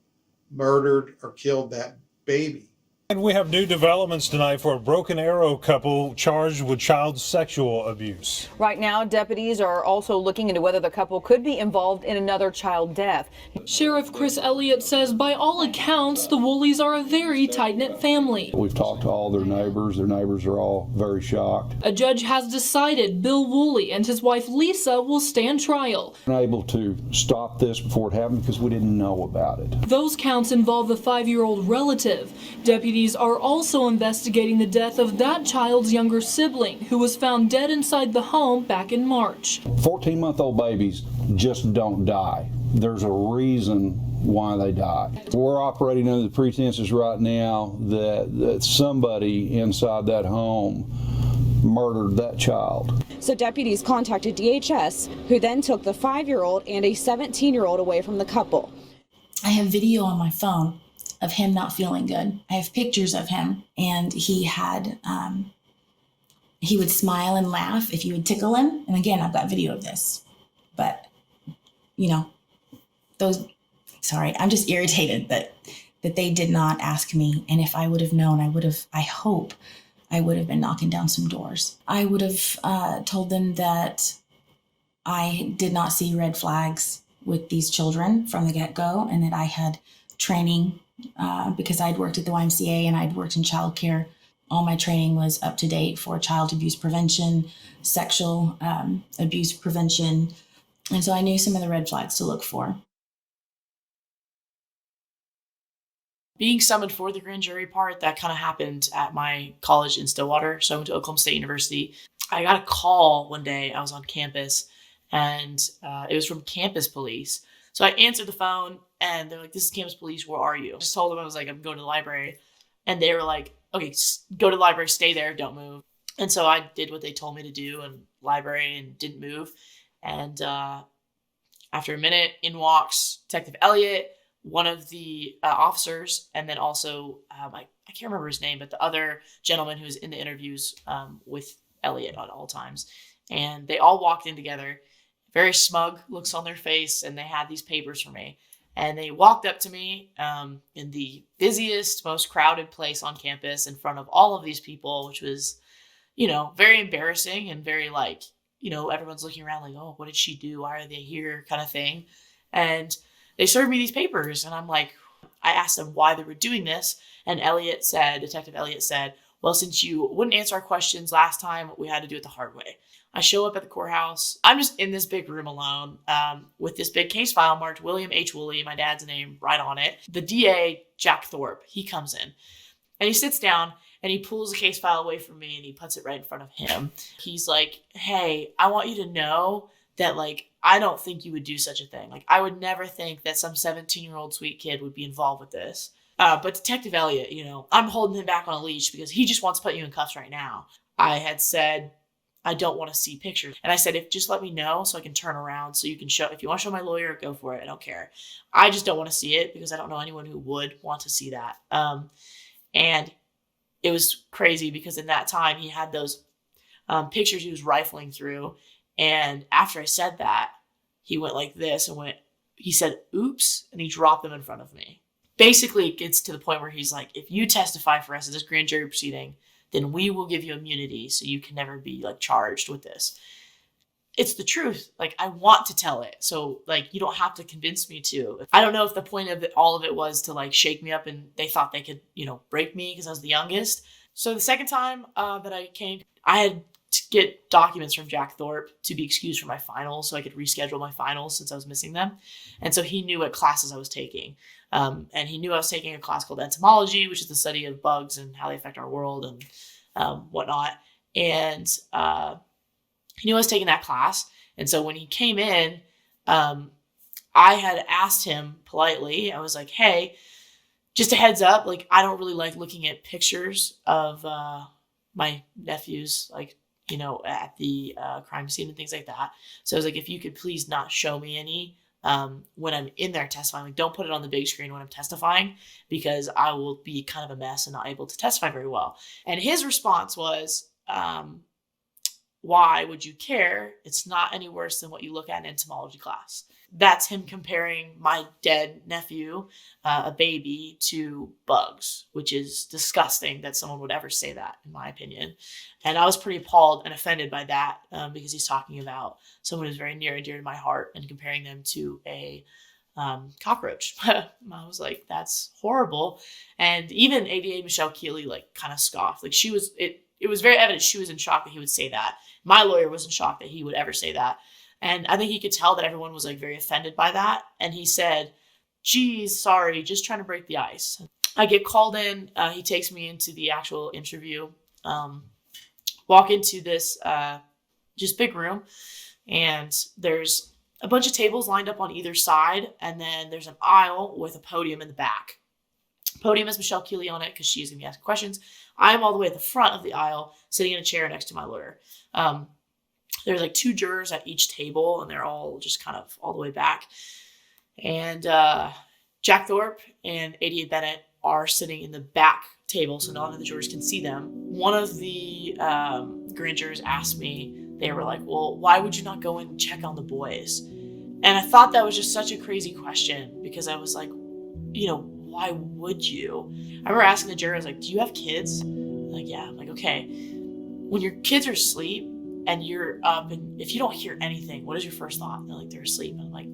murdered or killed that baby. And we have new developments tonight for a Broken Arrow couple charged with child sexual abuse. Right now, deputies are also looking into whether the couple could be involved in another child death. Sheriff Chris Elliott says by all accounts, the Wooleys are a very tight-knit family. We've talked to all their neighbors. Their neighbors are all very shocked. A judge has decided Bill Woolley and his wife Lisa will stand trial. We're unable to stop this before it happened because we didn't know about it. Those counts involve the 5-year-old relative. Deputies are also investigating the death of that child's younger sibling, who was found dead inside the home back in March. 14-month-old babies just don't die. There's a reason why they die. We're operating under the pretenses right now that somebody inside that home murdered that child. So deputies contacted DHS, who then took the 5-year-old and a 17-year-old away from the couple. I have video on my phone of him not feeling good. I have pictures of him, and he would smile and laugh if you would tickle him. And again, I've got video of this, but you know, I'm just irritated that they did not ask me. And if I would have known, I hope I would have been knocking down some doors. I would have told them that I did not see red flags with these children from the get-go, and that I had training because I'd worked at the YMCA and I'd worked in childcare. All my training was up to date for child abuse prevention, sexual abuse prevention. And so I knew some of the red flags to look for. Being summoned for the grand jury part, that kind of happened at my college in Stillwater. So I went to Oklahoma State University. I got a call one day. I was on campus, and it was from campus police. So I answered the phone, and they're like, "This is campus police. Where are you?" I just told them I was like, "I'm going to the library." And they were like, "Okay, go to the library, stay there, don't move." And so I did what they told me to do in library and didn't move. And after a minute, in walks Detective Elliott, one of the officers, and then also, I can't remember his name, but the other gentleman who was in the interviews with Elliott at all times. And they all walked in together, very smug looks on their face, and they had these papers for me. And they walked up to me in the busiest, most crowded place on campus in front of all of these people, which was, very embarrassing and very everyone's looking around like, "Oh, what did she do? Why are they here?" kind of thing. And they served me these papers, and I'm like, I asked them why they were doing this. And Detective Elliott said, "Well, since you wouldn't answer our questions last time, we had to do it the hard way." I show up at the courthouse. I'm just in this big room alone with this big case file marked William H. Woolley, my dad's name, right on it. The DA, Jack Thorpe, he comes in and he sits down and he pulls the case file away from me and he puts it right in front of him. He's like, "Hey, I want you to know that, I don't think you would do such a thing. I would never think that some 17-year-old sweet kid would be involved with this. But Detective Elliott, I'm holding him back on a leash because he just wants to put you in cuffs right now." I had said, "I don't want to see pictures." And I said, just let me know so I can turn around so you can show, if you want to show my lawyer, go for it. I don't care. I just don't want to see it because I don't know anyone who would want to see that. And it was crazy because in that time he had those pictures he was rifling through. And after I said that, he went like this and he said, "Oops," and he dropped them in front of me. Basically, it gets to the point where he's like, "If you testify for us in this grand jury proceeding, then we will give you immunity so you can never be charged with this." it's the truth. Like, I want to tell it. So like, you don't have to convince me to. I don't know if the point of all of it was to like shake me up and they thought they could, break me because I was the youngest. So the second time that I came, I had to get documents from Jack Thorpe to be excused from my finals so I could reschedule my finals since I was missing them. And so he knew what classes I was taking. And he knew I was taking a class called entomology, which is the study of bugs and how they affect our world and whatnot. And he knew I was taking that class. And so when he came in, I had asked him politely, I was like, hey, just a heads up, like, I don't really like looking at pictures of my nephews, like, at the crime scene and things like that. So I was like, if you could please not show me any when I'm in there testifying, like, don't put it on the big screen when I'm testifying, because I will be kind of a mess and not able to testify very well. And his response was, why would you care? It's not any worse than what you look at in entomology class. That's him comparing my dead nephew, a baby, to bugs, which is disgusting that someone would ever say that, in my opinion. And I was pretty appalled and offended by that because he's talking about someone who's very near and dear to my heart and comparing them to a cockroach. I was like, that's horrible. And even ADA Michelle Keeley like kind of scoffed. Like, it was very evident she was in shock that he would say that. My lawyer was in shock that he would ever say that. And I think he could tell that everyone was like very offended by that. And he said, geez, sorry, just trying to break the ice. I get called in. He takes me into the actual interview. Walk into this just big room. And there's a bunch of tables lined up on either side. And then there's an aisle with a podium in the back. Podium has Michelle Keeley on it because she's going to be asking questions. I'm all the way at the front of the aisle, sitting in a chair next to my lawyer. There's like 2 jurors at each table, and they're all just kind of all the way back. And Jack Thorpe and ADA Bennett are sitting in the back table, so none of the jurors can see them. One of the grand jurors asked me, they were like, well, why would you not go and check on the boys? And I thought that was just such a crazy question, because I was like, why would you? I remember asking the jurors, like, do you have kids? Like, yeah. I'm like, okay. When your kids are asleep and you're up, and if you don't hear anything, what is your first thought? And they're like, they're asleep. And I'm like,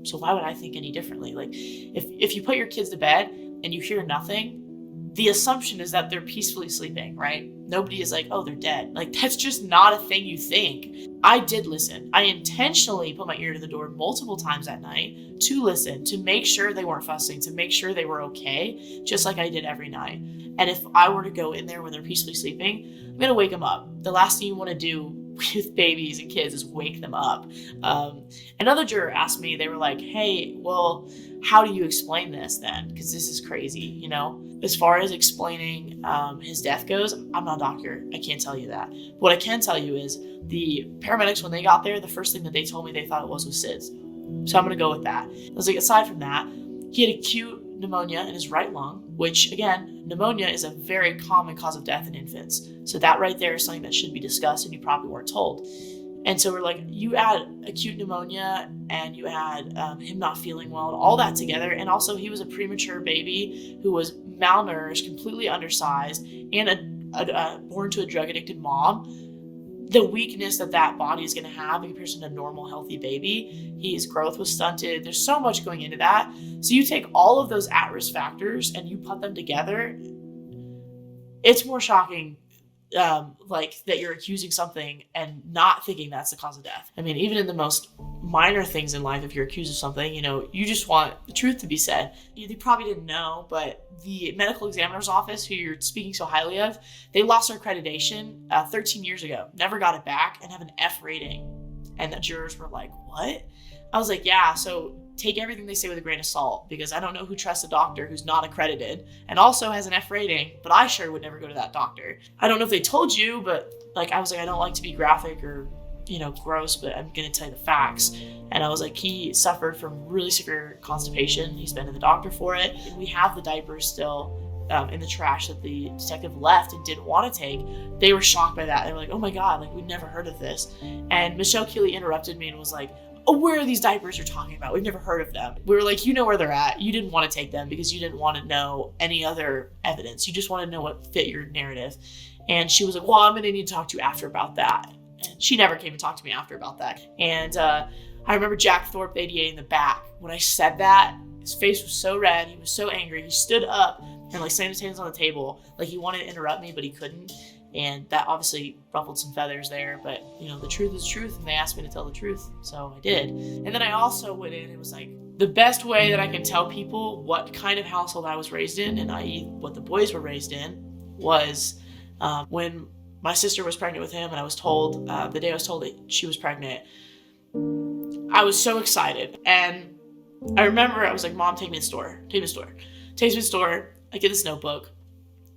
so why would I think any differently? Like, if you put your kids to bed and you hear nothing, the assumption is that they're peacefully sleeping, right? Nobody is like, oh, they're dead. Like, that's just not a thing you think. I did listen. I intentionally put my ear to the door multiple times that night to listen, to make sure they weren't fussing, to make sure they were okay, just like I did every night. And if I were to go in there when they're peacefully sleeping, I'm going to wake them up. The last thing you want to do with babies and kids is wake them up. Another juror asked me, they were like, hey, well, how do you explain this then? Because this is crazy, As far as explaining his death goes, I'm not a doctor. I can't tell you that. What I can tell you is the paramedics, when they got there, the first thing that they told me they thought it was SIDS. So I'm going to go with that. I was like, aside from that, he had acute pneumonia in his right lung, which, again, pneumonia is a very common cause of death in infants. So that right there is something that should be discussed, and you probably weren't told. And so we're like, you add acute pneumonia and you add him not feeling well, all that together. And also he was a premature baby who was malnourished, completely undersized, and born to a drug-addicted mom. The weakness that body is going to have in comparison to a normal, healthy baby. His growth was stunted. There's so much going into that. So you take all of those at-risk factors and you put them together. It's more shocking like that you're accusing something and not thinking that's the cause of death. I mean, even in the most minor things in life, if you're accused of something, you just want the truth to be said. They probably didn't know, but the medical examiner's office, who you're speaking so highly of, they lost their accreditation 13 years ago, never got it back, and have an F rating. And the jurors were like, what? I was like, yeah, so take everything they say with a grain of salt, because I don't know who trusts a doctor who's not accredited and also has an F rating, but I sure would never go to that doctor. I don't know if they told you, but I was like, I don't like to be graphic or, gross, but I'm going to tell you the facts. And I was like, he suffered from really severe constipation. He's been to the doctor for it. And we have the diapers still in the trash that the detective left and didn't want to take. They were shocked by that. They were like, oh my God, we'd never heard of this. And Michelle Keeley interrupted me and was like, oh, where are these diapers you're talking about? We've never heard of them. We were like, you know where they're at. You didn't want to take them because you didn't want to know any other evidence. You just wanted to know what fit your narrative. And she was like, well, I'm going to need to talk to you after about that. And she never came and talked to me after about that. And I remember Jack Thorpe, 88, in the back. When I said that, his face was so red. He was so angry. He stood up and like slammed his hands on the table. Like he wanted to interrupt me, but he couldn't. And that obviously ruffled some feathers there. But, you know, the truth is truth. And they asked me to tell the truth. So I did. And then I also went in and was like, the best way that I can tell people what kind of household I was raised in, and i.e. what the boys were raised in, was when my sister was pregnant with him, and I was told, the day I was told that she was pregnant, I was so excited. And I remember I was like, Mom, take me to the store. Take me to the store. Takes me to the store. I get this notebook,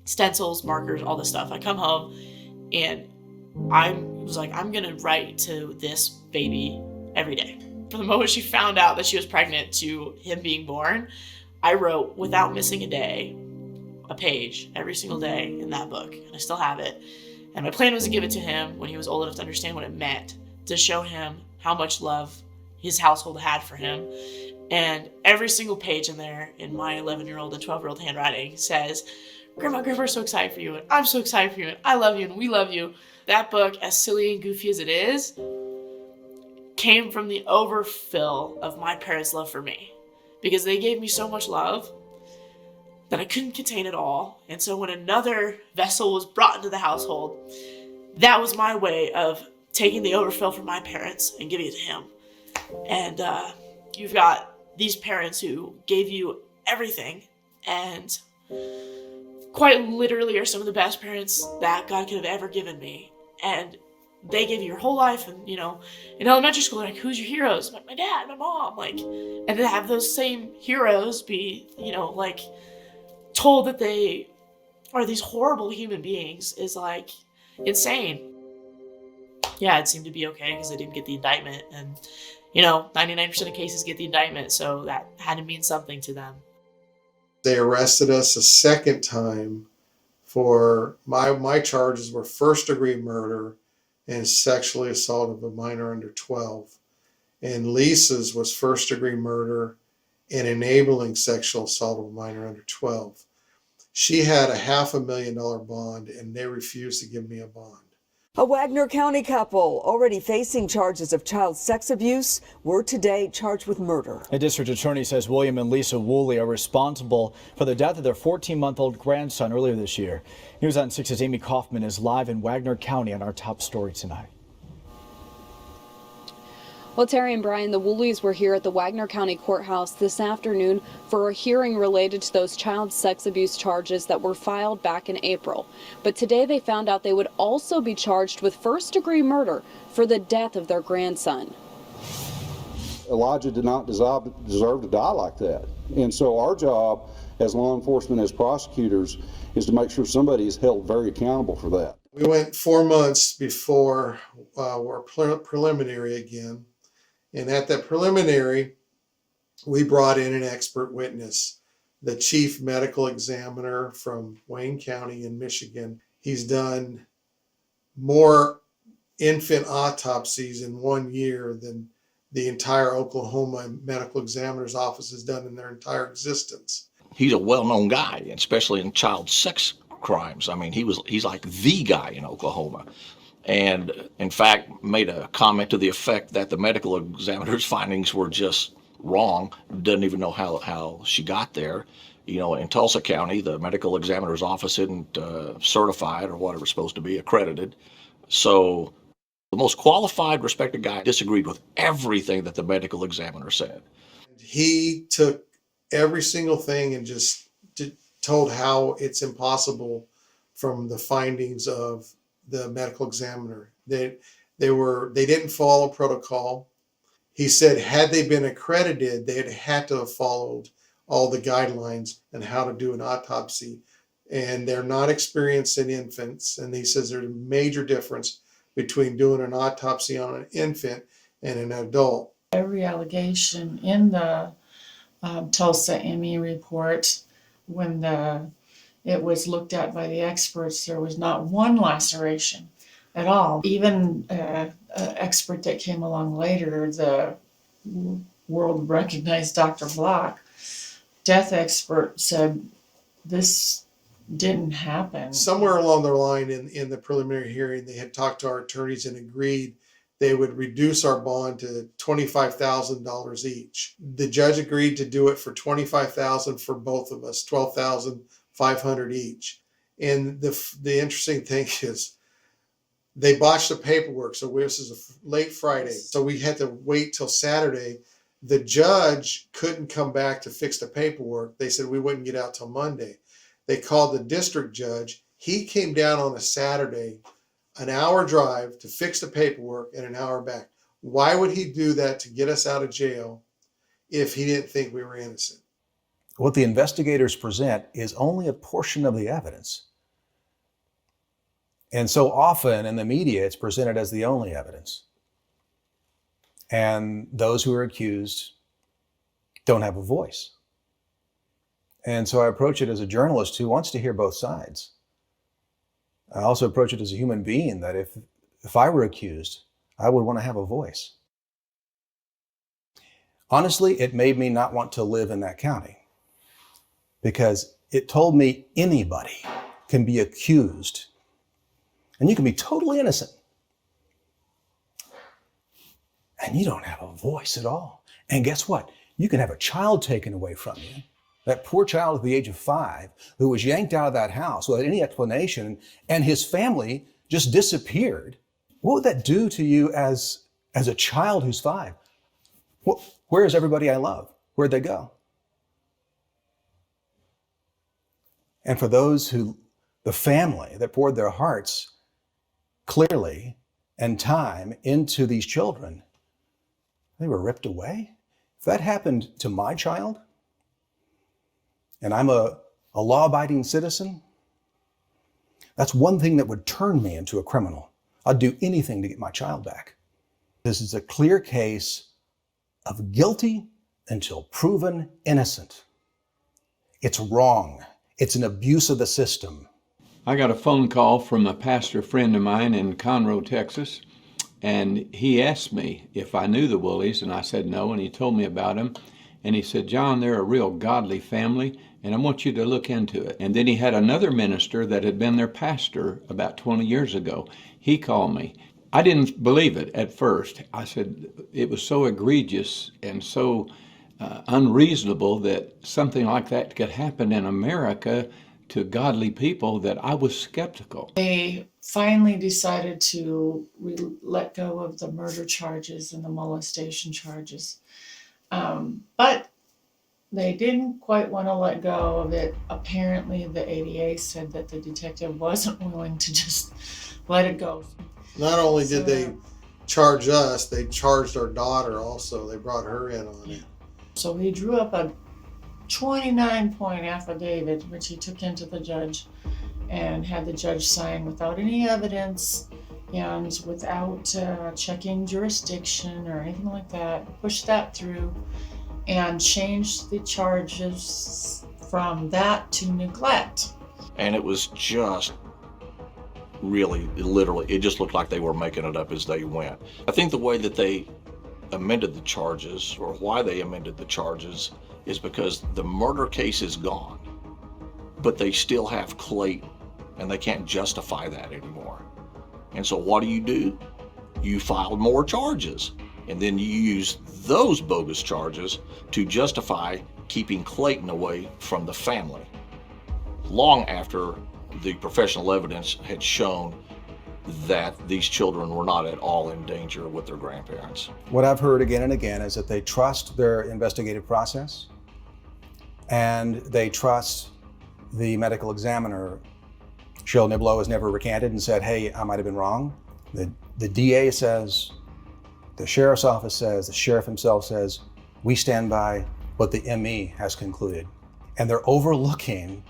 stencils, markers, all this stuff. I come home and I was like, I'm going to write to this baby every day. From the moment she found out that she was pregnant to him being born, I wrote, without missing a day, a page every single day in that book. And I still have it. And my plan was to give it to him when he was old enough to understand what it meant, to show him how much love his household had for him. And every single page in there, in my 11-year-old and 12-year-old handwriting, says, Grandma, we're so excited for you, and I'm so excited for you, and I love you, and we love you. That book, as silly and goofy as it is, came from the overfill of my parents' love for me. Because they gave me so much love that I couldn't contain it all. And so when another vessel was brought into the household, that was my way of taking the overfill from my parents and giving it to him. And you've got these parents who gave you everything and quite literally are some of the best parents that God could have ever given me. And they gave you your whole life. And, you know, in elementary school, they're like, who's your heroes? My dad, my mom. Like, and to have those same heroes be, you know, like, told that they are these horrible human beings is like insane. Yeah, it seemed to be okay because they didn't get the indictment. And, you know, 99% of cases get the indictment. So that had to mean something to them. They arrested us a second time for my charges were first-degree murder and sexually assault of a minor under 12. And Lisa's was first-degree murder and enabling sexual assault of a minor under 12. She had a $500,000 bond, and they refused to give me a bond. A Wagner County couple already facing charges of child sex abuse were today charged with murder. A district attorney says William and Lisa Woolley are responsible for the death of their 14-month-old grandson earlier this year. News on 6's Amy Kaufman is live in Wagner County on our top story tonight. Well, Terry and Brian, the Wooleys were here at the Wagner County Courthouse this afternoon for a hearing related to those child sex abuse charges that were filed back in April. But today they found out they would also be charged with first-degree murder for the death of their grandson. Elijah did not deserve to die like that. And so our job as law enforcement, as prosecutors, is to make sure somebody is held very accountable for that. We went 4 months before our preliminary again. And at that preliminary, we brought in an expert witness, the chief medical examiner from Wayne County in Michigan. He's done more infant autopsies in 1 year than the entire Oklahoma medical examiner's office has done in their entire existence. He's a well-known guy, especially in child sex crimes. I mean, he's like the guy in Oklahoma. And in fact, made a comment to the effect that the medical examiner's findings were just wrong. Doesn't even know how she got there. You know, in Tulsa County, the medical examiner's office isn't certified or whatever it's supposed to be, accredited. So the most qualified, respected guy disagreed with everything that the medical examiner said. He took every single thing and just told how it's impossible from the findings of the medical examiner. They didn't follow protocol. He said had they been accredited, they'd had to have followed all the guidelines on how to do an autopsy. And they're not experienced in infants. And he says there's a major difference between doing an autopsy on an infant and an adult. Every allegation in the Tulsa ME report, when it was looked at by the experts, there was not one laceration at all. Even an expert that came along later, the world-recognized Dr. Block, death expert, said this didn't happen. Somewhere along the line in the preliminary hearing, they had talked to our attorneys and agreed they would reduce our bond to $25,000 each. The judge agreed to do it for $25,000 for both of us, $12,500 each. And the interesting thing is, they botched the paperwork. So this is a late Friday. So we had to wait till Saturday. The judge couldn't come back to fix the paperwork. They said we wouldn't get out till Monday. They called the district judge. He came down on a Saturday, an hour drive to fix the paperwork and an hour back. Why would he do that to get us out of jail if he didn't think we were innocent? What the investigators present is only a portion of the evidence. And so often in the media, it's presented as the only evidence. And those who are accused don't have a voice. And so I approach it as a journalist who wants to hear both sides. I also approach it as a human being that if I were accused, I would want to have a voice. Honestly, it made me not want to live in that county because it told me anybody can be accused and you can be totally innocent. And you don't have a voice at all. And guess what? You can have a child taken away from you. That poor child at the age of 5 who was yanked out of that house without any explanation, and his family just disappeared. What would that do to you as a child who's 5? Where is everybody I love? Where'd they go? And for those who, the family that poured their hearts clearly and time into these children, they were ripped away. If that happened to my child, and I'm a law-abiding citizen, that's one thing that would turn me into a criminal. I'd do anything to get my child back. This is a clear case of guilty until proven innocent. It's wrong. It's an abuse of the system. I got a phone call from a pastor friend of mine in Conroe, Texas, and he asked me if I knew the Wooleys, and I said no, and he told me about them. And he said, John, they're a real godly family, and I want you to look into it. And then he had another minister that had been their pastor about 20 years ago. He called me. I didn't believe it at first. I said it was so egregious and so unreasonable that something like that could happen in America to godly people that I was skeptical. They finally decided to let go of the murder charges and the molestation charges. But they didn't quite want to let go of it. Apparently, the ADA said that the detective wasn't willing to just let it go. Not only did they charge us, they charged our daughter also. They brought her in on it. So he drew up a 29-point affidavit, which he took into the judge and had the judge sign without any evidence and without checking jurisdiction or anything like that. Pushed that through and changed the charges from that to neglect. And it was just really, literally, it just looked like they were making it up as they went. I think the way that they amended the charges, or why they amended the charges, is because the murder case is gone, but they still have Clayton, and they can't justify that anymore. And so what do? You filed more charges, and then you use those bogus charges to justify keeping Clayton away from the family, long after the professional evidence had shown that these children were not at all in danger with their grandparents. What I've heard again and again is that they trust their investigative process and they trust the medical examiner. Cheryl Niblo has never recanted and said, hey, I might have been wrong. The DA says, the sheriff's office says, the sheriff himself says, we stand by what the ME has concluded. And they're overlooking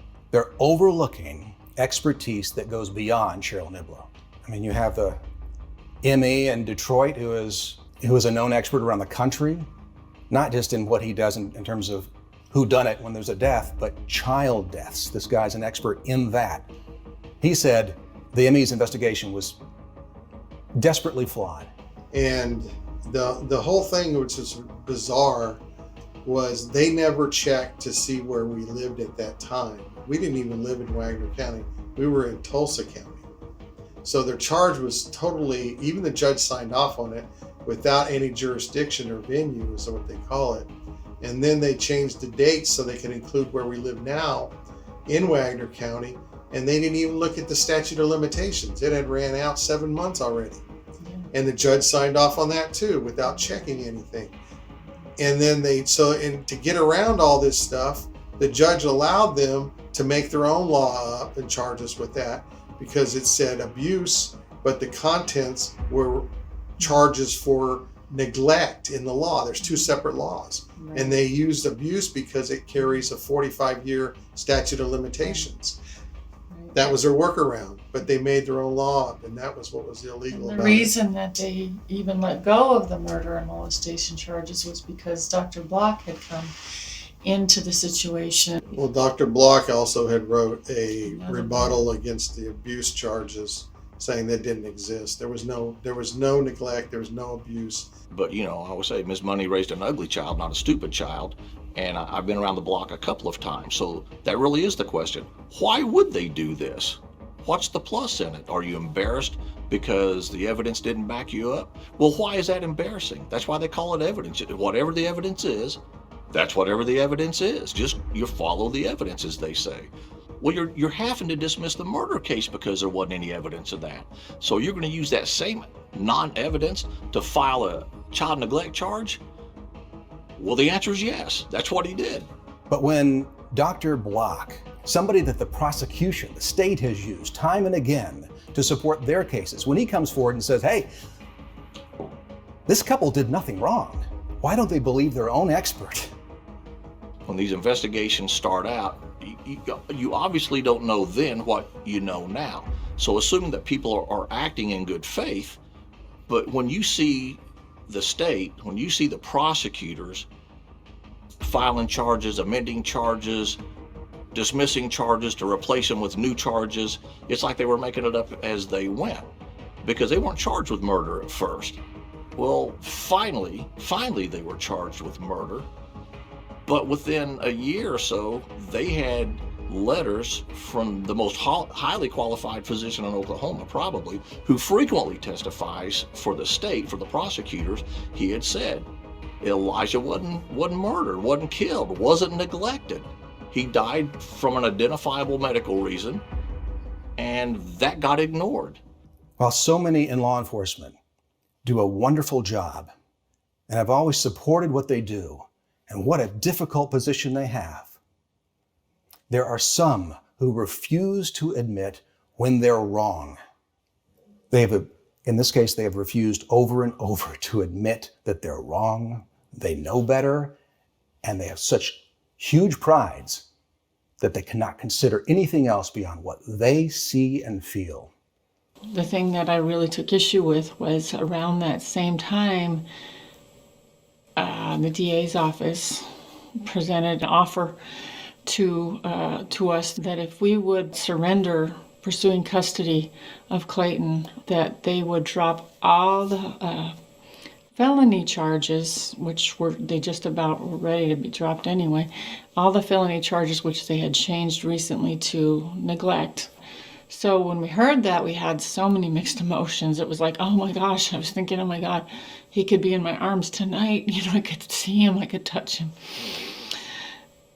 expertise that goes beyond Cheryl Niblo. I mean, you have the ME in Detroit who is a known expert around the country, not just in what he does in terms of who done it when there's a death, but child deaths. This guy's an expert in that. He said the ME's investigation was desperately flawed. And the whole thing, which is bizarre, was they never checked to see where we lived at that time. We didn't even live in Wagner County. We were in Tulsa County. So their charge was totally, even the judge signed off on it without any jurisdiction or venue is what they call it. And then they changed the dates so they could include where we live now in Wagner County. And they didn't even look at the statute of limitations. It had ran out 7 months already. And the judge signed off on that too without checking anything. And then and to get around all this stuff, the judge allowed them to make their own law up and charge us with that because it said abuse, but the contents were charges for neglect in the law. There's two separate laws. Right. And they used abuse because it carries a 45-year statute of limitations. Right. That was their workaround, but they made their own law up, and that was what was illegal about it. The reason that they even let go of the murder and molestation charges was because Dr. Block had come into the situation. Well, Dr. Block also had wrote a rebuttal against the abuse charges, saying that didn't exist. There was no neglect, there was no abuse. But I always say Ms. Money raised an ugly child, not a stupid child. And I've been around the block a couple of times. So that really is the question. Why would they do this? What's the plus in it? Are you embarrassed because the evidence didn't back you up? Well, why is that embarrassing? That's why they call it evidence. Whatever the evidence is, that's whatever the evidence is. Just you follow the evidence, as they say. Well, you're having to dismiss the murder case because there wasn't any evidence of that. So you're going to use that same non-evidence to file a child neglect charge? Well, the answer is yes. That's what he did. But when Dr. Block, somebody that the prosecution, the state has used time and again to support their cases, when he comes forward and says, hey, this couple did nothing wrong, why don't they believe their own expert? When these investigations start out, you obviously don't know then what you know now. So assuming that people are acting in good faith, but when you see the state, when you see the prosecutors filing charges, amending charges, dismissing charges to replace them with new charges, it's like they were making it up as they went because they weren't charged with murder at first. Well, finally they were charged with murder. But within a year or so, they had letters from the most highly qualified physician in Oklahoma, probably, who frequently testifies for the state, for the prosecutors. He had said Elijah wasn't murdered, wasn't killed, wasn't neglected. He died from an identifiable medical reason, and that got ignored. While so many in law enforcement do a wonderful job, and I've always supported what they do, and what a difficult position they have, there are some who refuse to admit when they're wrong. In this case, they have refused over and over to admit that they're wrong, they know better, and they have such huge prides that they cannot consider anything else beyond what they see and feel. The thing that I really took issue with was around that same time, the DA's office presented an offer to us that if we would surrender pursuing custody of Clayton, that they would drop all the felony charges, which they just about were ready to be dropped anyway, all the felony charges which they had changed recently to neglect. So when we heard that, we had so many mixed emotions. It was like, oh my gosh, I was thinking, oh my God, he could be in my arms tonight. I could see him, I could touch him.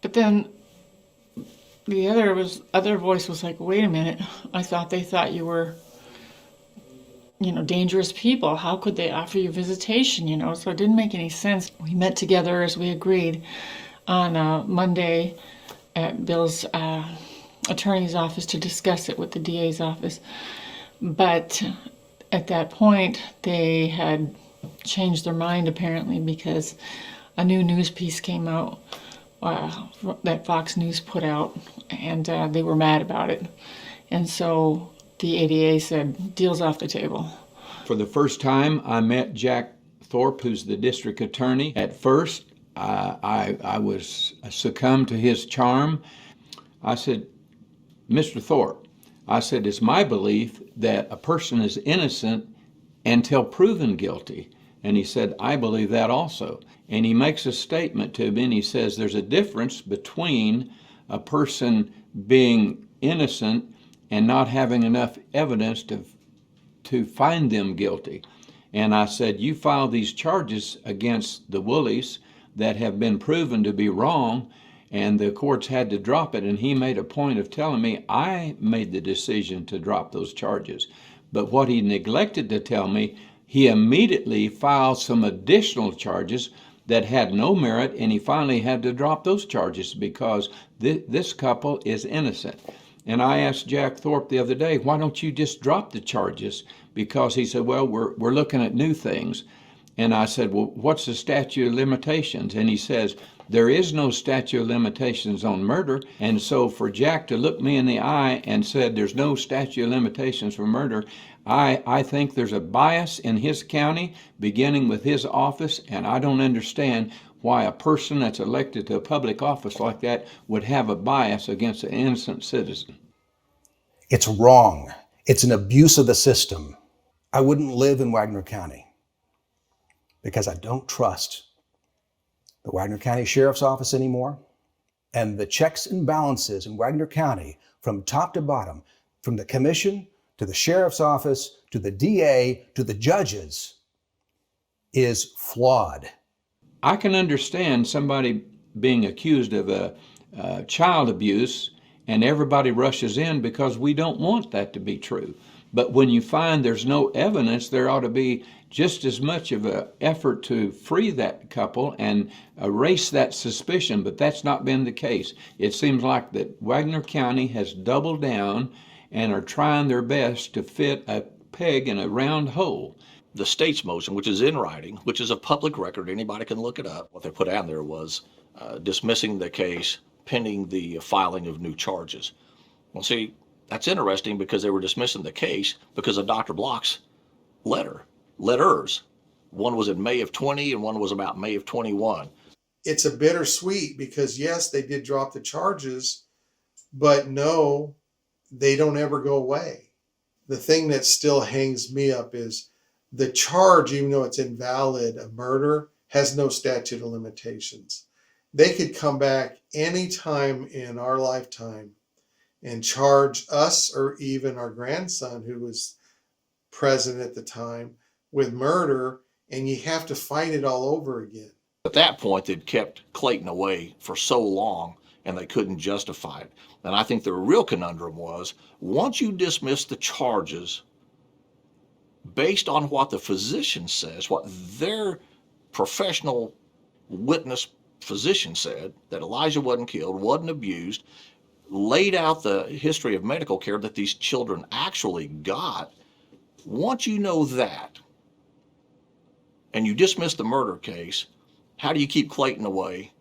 But then the other voice was like, wait a minute, I thought they thought you were, dangerous people. How could they offer you visitation, So it didn't make any sense. We met together as we agreed on Monday at Bill's attorney's office to discuss it with the DA's office. But at that point, they had changed their mind apparently because a new news piece came out that Fox News put out, and they were mad about it. And so the ADA said, deal's off the table. For the first time, I met Jack Thorpe, who's the district attorney. At first, I was succumbed to his charm. I said, Mr. Thorpe, I said, it's my belief that a person is innocent until proven guilty. And he said, I believe that also. And he makes a statement to me, and he says there's a difference between a person being innocent and not having enough evidence to find them guilty. And I said, you file these charges against the Wooleys that have been proven to be wrong, and the courts had to drop it. And he made a point of telling me I made the decision to drop those charges. But what he neglected to tell me, he immediately filed some additional charges that had no merit, and he finally had to drop those charges because this couple is innocent. And I asked Jack Thorpe the other day, why don't you just drop the charges? Because he said, well, we're looking at new things. And I said, well, what's the statute of limitations? And he says, there is no statute of limitations on murder. And so for Jack to look me in the eye and said there's no statute of limitations for murder, I think there's a bias in his county, beginning with his office, and I don't understand why a person that's elected to a public office like that would have a bias against an innocent citizen. It's wrong. It's an abuse of the system. I wouldn't live in Wagner County because I don't trust the Wagner County Sheriff's Office anymore, and the checks and balances in Wagner County from top to bottom, from the commission to the Sheriff's Office to the DA to the judges, is flawed. I can understand somebody being accused of a child abuse and everybody rushes in because we don't want that to be true. But when you find there's no evidence, there ought to be just as much of an effort to free that couple and erase that suspicion, but that's not been the case. It seems like that Wagner County has doubled down and are trying their best to fit a peg in a round hole. The state's motion, which is in writing, which is a public record, anybody can look it up. What they put out there was dismissing the case pending the filing of new charges. Well, see, that's interesting because they were dismissing the case because of Dr. Block's letters. One was in May of 20 and one was about May of 21. It's a bittersweet because yes, they did drop the charges, but no, they don't ever go away. The thing that still hangs me up is the charge, even though it's invalid, a murder, has no statute of limitations. They could come back anytime in our lifetime and charge us or even our grandson, who was present at the time, with murder, and you have to fight it all over again. At that point, they'd kept Clayton away for so long and they couldn't justify it. And I think the real conundrum was, once you dismiss the charges based on what the physician says, what their professional witness physician said, that Elijah wasn't killed, wasn't abused, laid out the history of medical care that these children actually got. Once you know that, and you dismiss the murder case, how do you keep Clayton away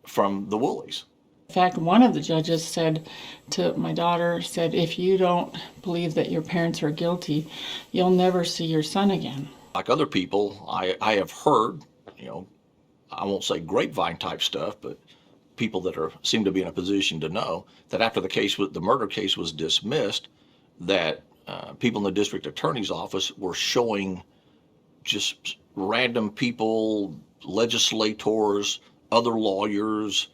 from the Wooleys? In fact, one of the judges said to my daughter, said, if you don't believe that your parents are guilty, you'll never see your son again. Like other people, I have heard, I won't say grapevine type stuff, but people that seem to be in a position to know that after the murder case was dismissed, that people in the district attorney's office were showing just random people, legislators, other lawyers,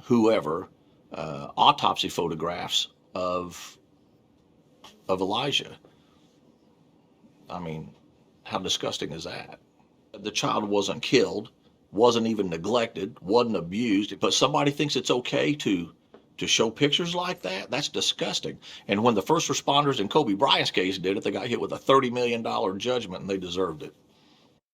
whoever, autopsy photographs of Elijah. I mean, how disgusting is that? The child wasn't killed, wasn't even neglected, wasn't abused, but somebody thinks it's okay to show pictures like that? That's disgusting. And when the first responders in Kobe Bryant's case did it, they got hit with a $30 million judgment, and they deserved it.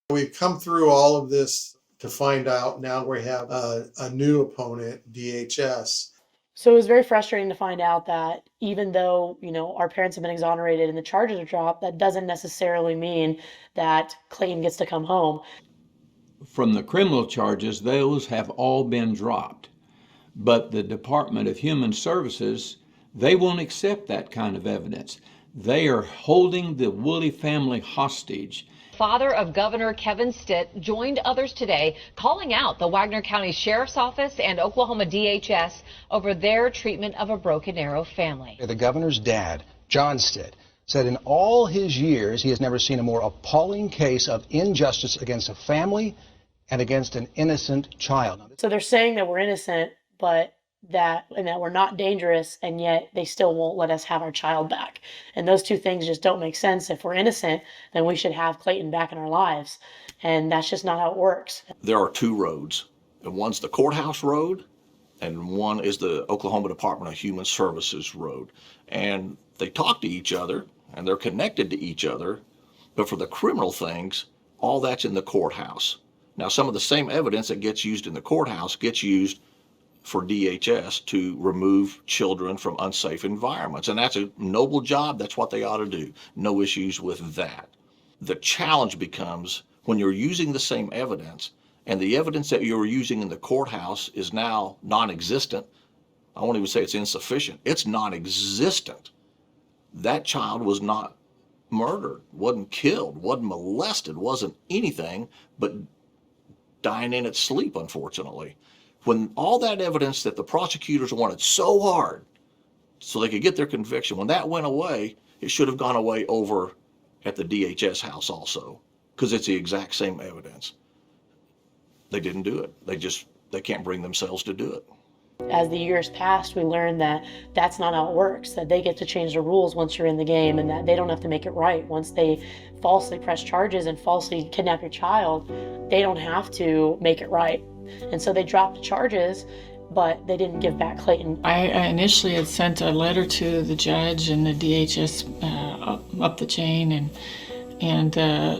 We've come through all of this to find out now we have a new opponent, DHS. So it was very frustrating to find out that even though, our parents have been exonerated and the charges are dropped, that doesn't necessarily mean that Clayton gets to come home. From the criminal charges, those have all been dropped. But the Department of Human Services, they won't accept that kind of evidence. They are holding the Woolley family hostage. Father of Governor Kevin Stitt joined others today calling out the Wagner County Sheriff's Office and Oklahoma DHS over their treatment of a Broken Arrow family. The governor's dad, John Stitt, said in all his years he has never seen a more appalling case of injustice against a family and against an innocent child. So they're saying that we're innocent, but that we're not dangerous, and yet they still won't let us have our child back. And those two things just don't make sense. If we're innocent, then we should have Clayton back in our lives. And that's just not how it works. There are two roads. And one's the courthouse road, and one is the Oklahoma Department of Human Services road. And they talk to each other, and they're connected to each other. But for the criminal things, all that's in the courthouse. Now, some of the same evidence that gets used in the courthouse gets used for DHS to remove children from unsafe environments. And that's a noble job. That's what they ought to do. No issues with that. The challenge becomes when you're using the same evidence, and the evidence that you're using in the courthouse is now non-existent. I won't even say it's insufficient. It's non-existent. That child was not murdered, wasn't killed, wasn't molested, wasn't anything but dying in its sleep, unfortunately. When all that evidence that the prosecutors wanted so hard so they could get their conviction, when that went away, it should have gone away over at the DHS house also, because it's the exact same evidence. They didn't do it. They can't bring themselves to do it. As the years passed, we learned that that's not how it works, that they get to change the rules once you're in the game, and that they don't have to make it right. Once they falsely press charges and falsely kidnap your child, they don't have to make it right. And so they dropped the charges, but they didn't give back Clayton. I initially had sent a letter to the judge and the DHS up the chain and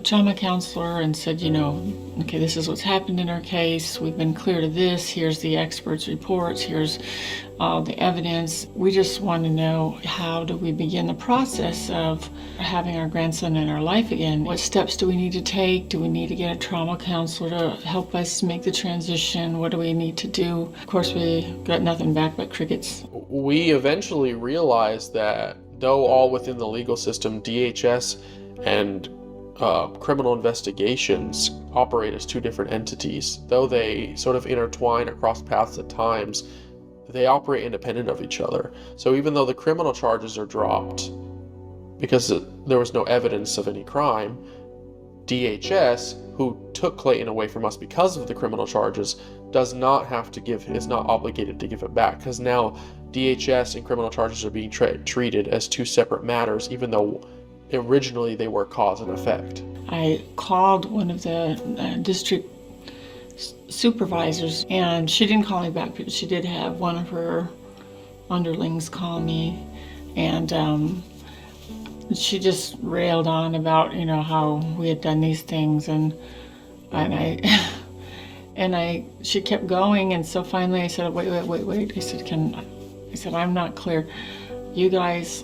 trauma counselor, and said, okay, this is what's happened in our case. We've been clear to this. Here's the experts' reports. Here's all the evidence. We just want to know, how do we begin the process of having our grandson in our life again? What steps do we need to take? Do we need to get a trauma counselor to help us make the transition? What do we need to do? Of course, we got nothing back but crickets. We eventually realized that, though all within the legal system, DHS and criminal investigations operate as two different entities. Though they sort of intertwine or cross paths at times, they operate independent of each other. So even though the criminal charges are dropped because there was no evidence of any crime, DHS, who took Clayton away from us because of the criminal charges, is not obligated to give it back, because now DHS and criminal charges are being treated as two separate matters, even though originally they were cause and effect. I called one of the district supervisors, and she didn't call me back, but she did have one of her underlings call me, and she just railed on about how we had done these things, and she kept going, and so finally I said, wait. I said, I'm not clear. You guys,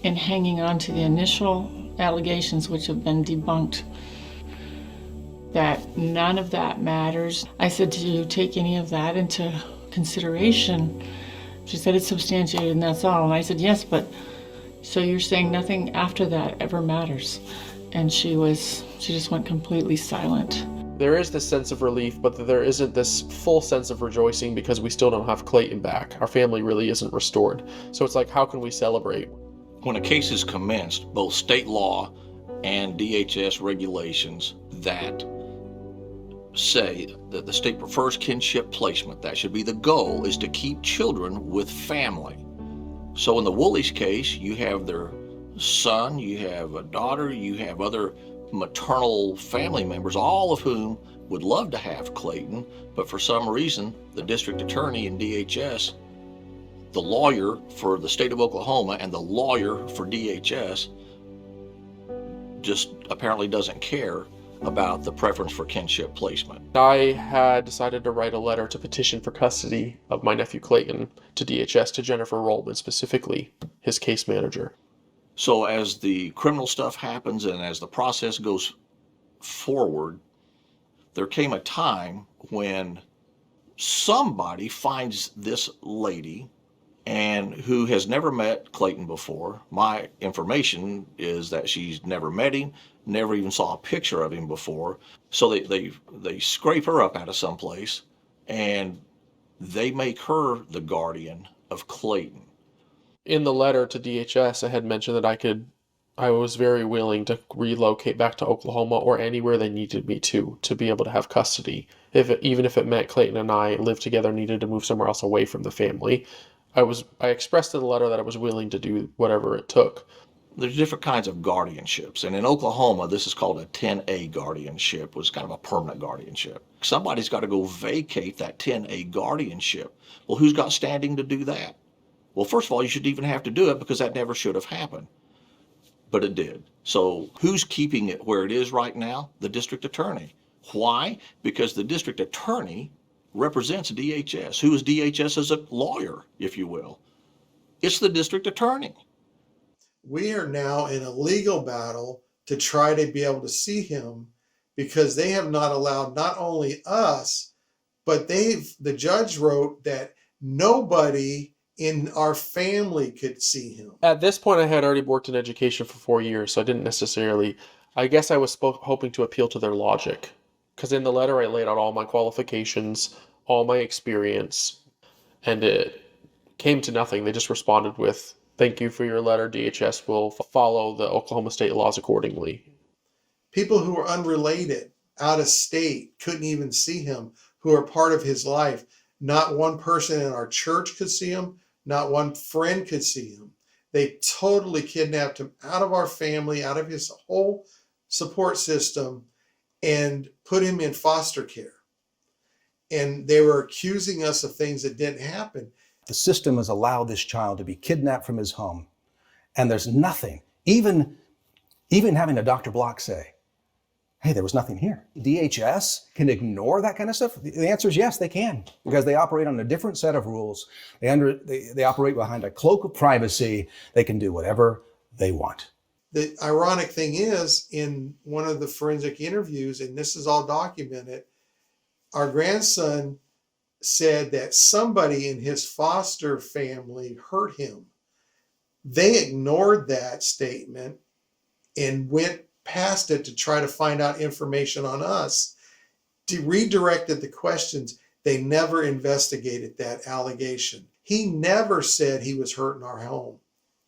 in hanging on to the initial allegations, which have been debunked, that none of that matters. I said, do you take any of that into consideration? She said, it's substantiated and that's all. And I said, yes, but so you're saying nothing after that ever matters? And she just went completely silent. There is this sense of relief, but there isn't this full sense of rejoicing because we still don't have Clayton back. Our family really isn't restored. So it's like, how can we celebrate? When a case is commenced, both state law and DHS regulations that say that the state prefers kinship placement, that should be the goal, is to keep children with family. So in the Wooleys case, you have their son, you have a daughter, you have other maternal family members, all of whom would love to have Clayton, but for some reason, the district attorney in DHS, the lawyer for the state of Oklahoma, and the lawyer for DHS just apparently doesn't care about the preference for kinship placement. I had decided to write a letter to petition for custody of my nephew Clayton to DHS, to Jennifer Rollman, specifically his case manager. So as the criminal stuff happens and as the process goes forward, there came a time when somebody finds this lady and who has never met Clayton before. My information is that she's never met him, never even saw a picture of him before. So they scrape her up out of someplace and they make her the guardian of Clayton. In the letter to DHS, I had mentioned that I could I was very willing to relocate back to Oklahoma or anywhere they needed me to be able to have custody. Even if it meant Clayton and I lived together, needed to move somewhere else away from the family. I expressed in the letter that I was willing to do whatever it took. There's different kinds of guardianships, and in Oklahoma, this is called a 10A guardianship, which is kind of a permanent guardianship. Somebody's got to go vacate that 10A guardianship. Well, who's got standing to do that? Well, first of all, you shouldn't even have to do it because that never should have happened. But it did. So who's keeping it where it is right now? The district attorney. Why? Because the district attorney represents DHS. Who is DHS as a lawyer, if you will? It's the district attorney. We are now in a legal battle to try to be able to see him because they have not allowed not only us, but the judge wrote that nobody in our family could see him. At this point, I had already worked in education for 4 years, so I didn't necessarily, I guess I was hoping to appeal to their logic. Because in the letter, I laid out all my qualifications, all my experience, and it came to nothing. They just responded with, "Thank you for your letter. DHS will follow the Oklahoma state laws accordingly." People who are unrelated, out of state, couldn't even see him, who are part of his life. Not one person in our church could see him. Not one friend could see him. They totally kidnapped him out of our family, out of his whole support system, and put him in foster care. And they were accusing us of things that didn't happen. The system has allowed this child to be kidnapped from his home. And there's nothing, even having a Dr. Block say, hey, there was nothing here. DHS can ignore that kind of stuff? The answer is yes, they can, because they operate on a different set of rules. They operate behind a cloak of privacy. They can do whatever they want. The ironic thing is, in one of the forensic interviews, and this is all documented, our grandson said that somebody in his foster family hurt him. They ignored that statement and went past it to try to find out information on us, redirected the questions. They never investigated that allegation. He never said he was hurt in our home.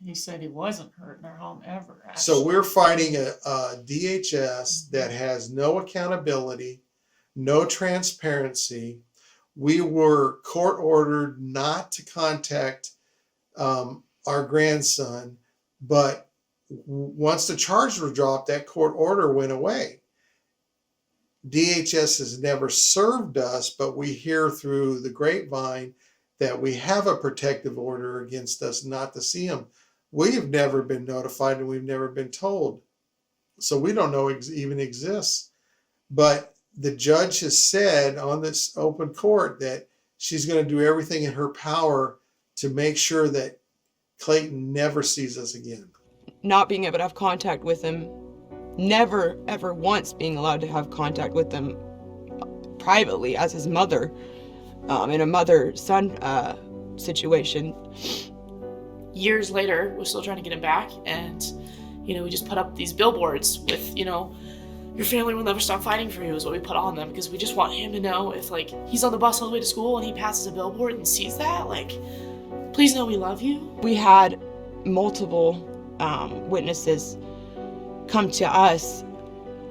He said he wasn't hurt in our home ever. Actually. So we're fighting a DHS that has no accountability, no transparency. We were court ordered not to contact our grandson, but once the charges were dropped, that court order went away. DHS has never served us, but we hear through the grapevine that we have a protective order against us not to see him. We have never been notified and we've never been told. So we don't know it even exists. But the judge has said on this open court that she's going to do everything in her power to make sure that Clayton never sees us again. Not being able to have contact with him, never ever once being allowed to have contact with him privately as his mother, in a mother-son situation. Years later, we're still trying to get him back, and we just put up these billboards with, your family will never stop fighting for you is what we put on them, because we just want him to know if he's on the bus all the way to school and he passes a billboard and sees that, please know we love you. We had multiple witnesses come to us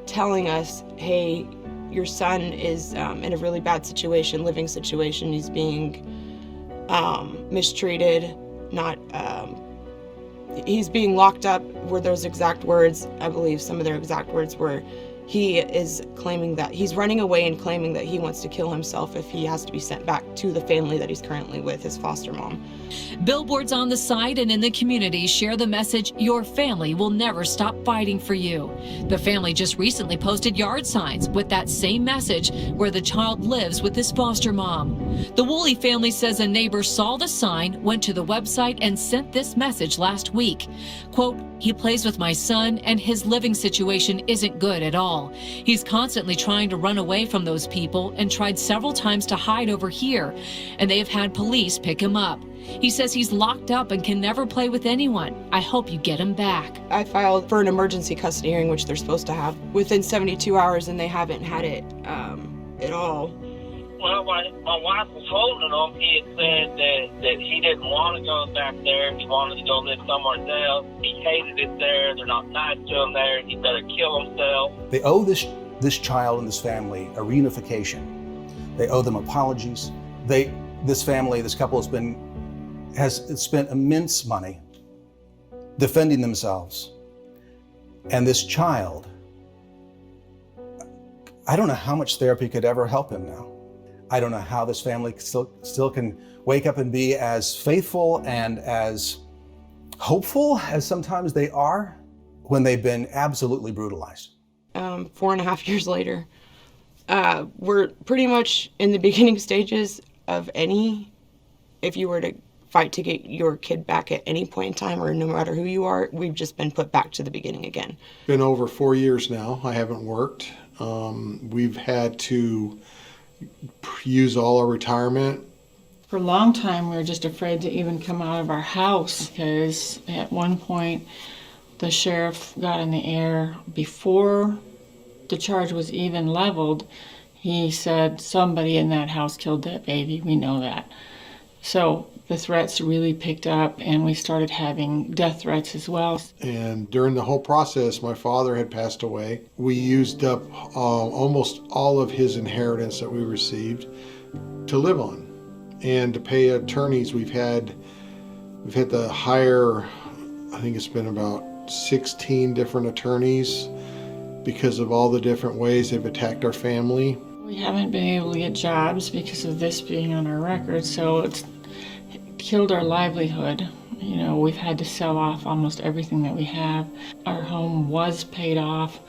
telling us, hey, your son is in a really bad situation, living situation. He's being mistreated, he's being locked up, were those exact words. I believe some of their exact words were, he is claiming that he's running away and claiming that he wants to kill himself if he has to be sent back to the family that he's currently with, his foster mom. Billboards on the site and in the community share the message, your family will never stop fighting for you. The family just recently posted yard signs with that same message where the child lives with his foster mom. The Woolley family says a neighbor saw the sign, went to the website, and sent this message last week. Quote, he plays with my son and his living situation isn't good at all. He's constantly trying to run away from those people and tried several times to hide over here, and they have had police pick him up. He says he's locked up and can never play with anyone. I hope you get him back. I filed for an emergency custody hearing, which they're supposed to have within 72 hours, and they haven't had it at all. Well, my wife was holding him. He had said that he didn't want to go back there. He wanted to go live somewhere else. He hated it there. They're not nice to him there. He better kill himself. They owe this child and this family a reunification. They owe them apologies. This couple has spent immense money defending themselves. And this child, I don't know how much therapy could ever help him now. I don't know how this family still can wake up and be as faithful and as hopeful as sometimes they are when they've been absolutely brutalized. 4.5 years later, we're pretty much in the beginning stages of if you were to fight to get your kid back at any point in time, or no matter who you are, we've just been put back to the beginning again. Been over 4 years now. I haven't worked. We've had to use all our retirement. For a long time, we were just afraid to even come out of our house because at one point, the sheriff got in the air before the charge was even leveled. He said, somebody in that house killed that baby. We know that. So the threats really picked up, and we started having death threats as well. And during the whole process, my father had passed away. We used up almost all of his inheritance that we received to live on. And to pay attorneys, we've had to hire, I think it's been about 16 different attorneys because of all the different ways they've attacked our family. We haven't been able to get jobs because of this being on our record, so it's killed our livelihood. You know, we've had to sell off almost everything that we have. Our home was paid off,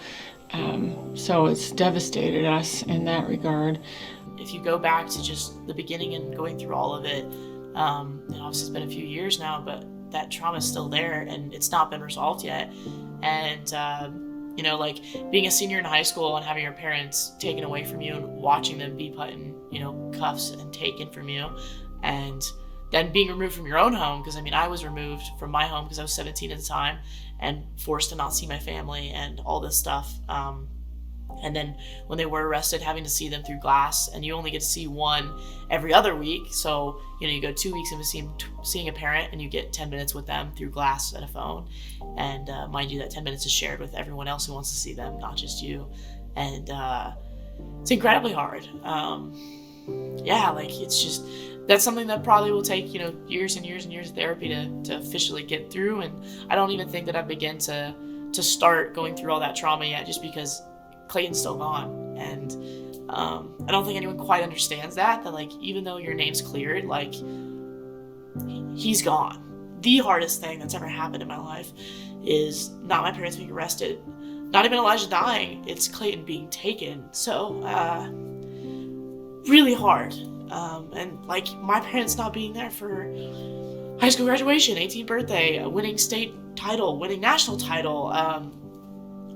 so it's devastated us in that regard. If you go back to just the beginning and going through all of it, obviously it's been a few years now, but that trauma is still there and it's not been resolved yet. And like being a senior in high school and having your parents taken away from you and watching them be put in, cuffs and taken from you, and then being removed from your own home, because I was removed from my home because I was 17 at the time and forced to not see my family and all this stuff. And then when they were arrested, having to see them through glass, and you only get to see one every other week. So, you go 2 weeks into seeing a parent and you get 10 minutes with them through glass and a phone. And mind you, that 10 minutes is shared with everyone else who wants to see them, not just you. And it's incredibly hard. It's just, that's something that probably will take, years and years and years of therapy to officially get through. And I don't even think that I begin to start going through all that trauma yet, just because Clayton's still gone. And I don't think anyone quite understands that even though your name's cleared, he's gone. The hardest thing that's ever happened in my life is not my parents being arrested, not even Elijah dying, it's Clayton being taken. So really hard. And my parents not being there for high school graduation, 18th birthday, winning state title, winning national title,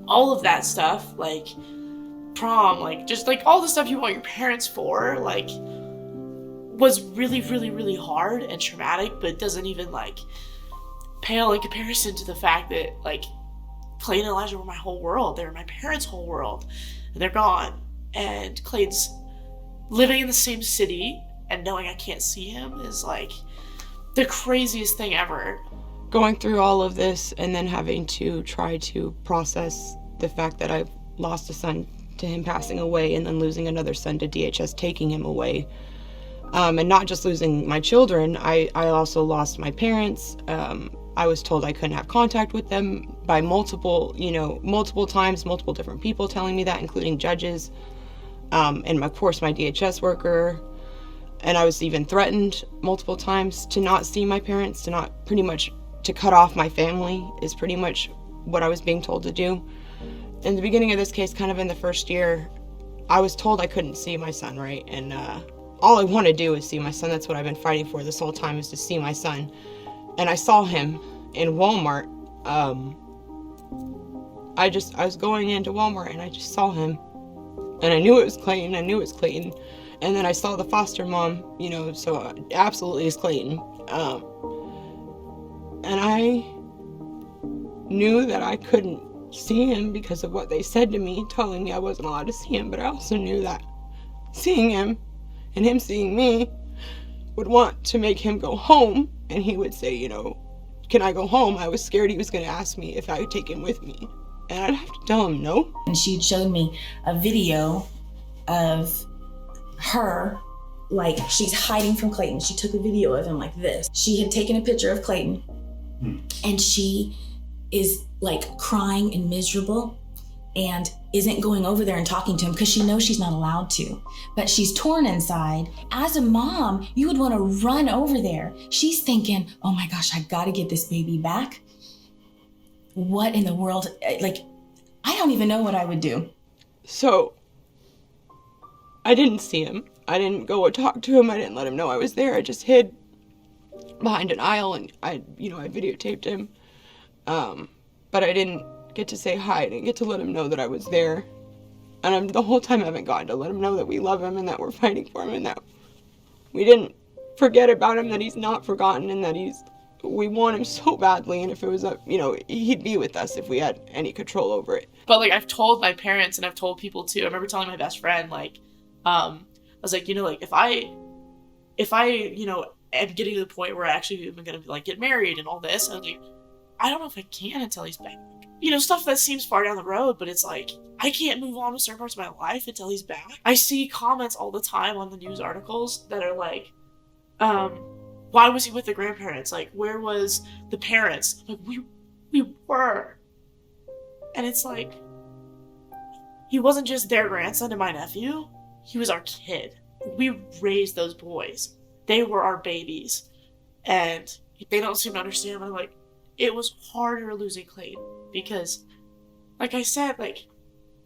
all of that stuff, prom, just all the stuff you want your parents for, was really, really, really hard and traumatic, but it doesn't even pale in comparison to the fact that Clayton and Elijah were my whole world. They were my parents' whole world, and they're gone. And Clayton's living in the same city and knowing I can't see him is the craziest thing ever. Going through all of this and then having to try to process the fact that I've lost a son to him passing away, and then losing another son to DHS taking him away. And not just losing my children, I also lost my parents. I was told I couldn't have contact with them by multiple times, multiple different people telling me that, including judges, and of course my DHS worker. And I was even threatened multiple times to not see my parents, to cut off my family is pretty much what I was being told to do. In the beginning of this case, kind of in the first year, I was told I couldn't see my son, right? And all I want to do is see my son. That's what I've been fighting for this whole time, is to see my son. And I saw him in Walmart. I was going into Walmart and I just saw him. And I knew it was Clayton. And then I saw the foster mom, so absolutely it's Clayton. And I knew that I couldn't see him because of what they said to me, telling me I wasn't allowed to see him. But I also knew that seeing him And him seeing me would want to make him go home, and he would say, you know, can I go home? I was scared he was going to ask me if I would take him with me. And I'd have to tell him no. And she'd showed me a video of her, like, she's hiding from Clayton. She took a video of him like this. She had taken a picture of Clayton, and she is like crying and miserable and isn't going over there and talking to him because she knows she's not allowed to. But she's torn inside. As a mom, you would want to run over there. She's thinking, oh my gosh, I gotta get this baby back. What in the world? Like, I don't even know what I would do. So I didn't see him. I didn't go talk to him. I didn't let him know I was there. I just hid behind an aisle, and I videotaped him. But I didn't get to say hi. I didn't get to let him know that I was there. And the whole time I haven't gotten to let him know that we love him and that we're fighting for him and that we didn't forget about him, that he's not forgotten, and that we want him so badly. And if it was he'd be with us if we had any control over it. But like, I've told my parents and I've told people too. I remember telling my best friend, like, I was like, like, if I am getting to the point where I actually am gonna like get married and all this, and like, I don't know if I can until he's back. Stuff that seems far down the road, but it's like, I can't move on with certain parts of my life until he's back. I see comments all the time on the news articles that are like, why was he with the grandparents? Like, where was the parents? Like, we were. And it's like, he wasn't just their grandson and my nephew. He was our kid. We raised those boys. They were our babies. And they don't seem to understand. But like, it was harder losing Clayton because, like I said, like,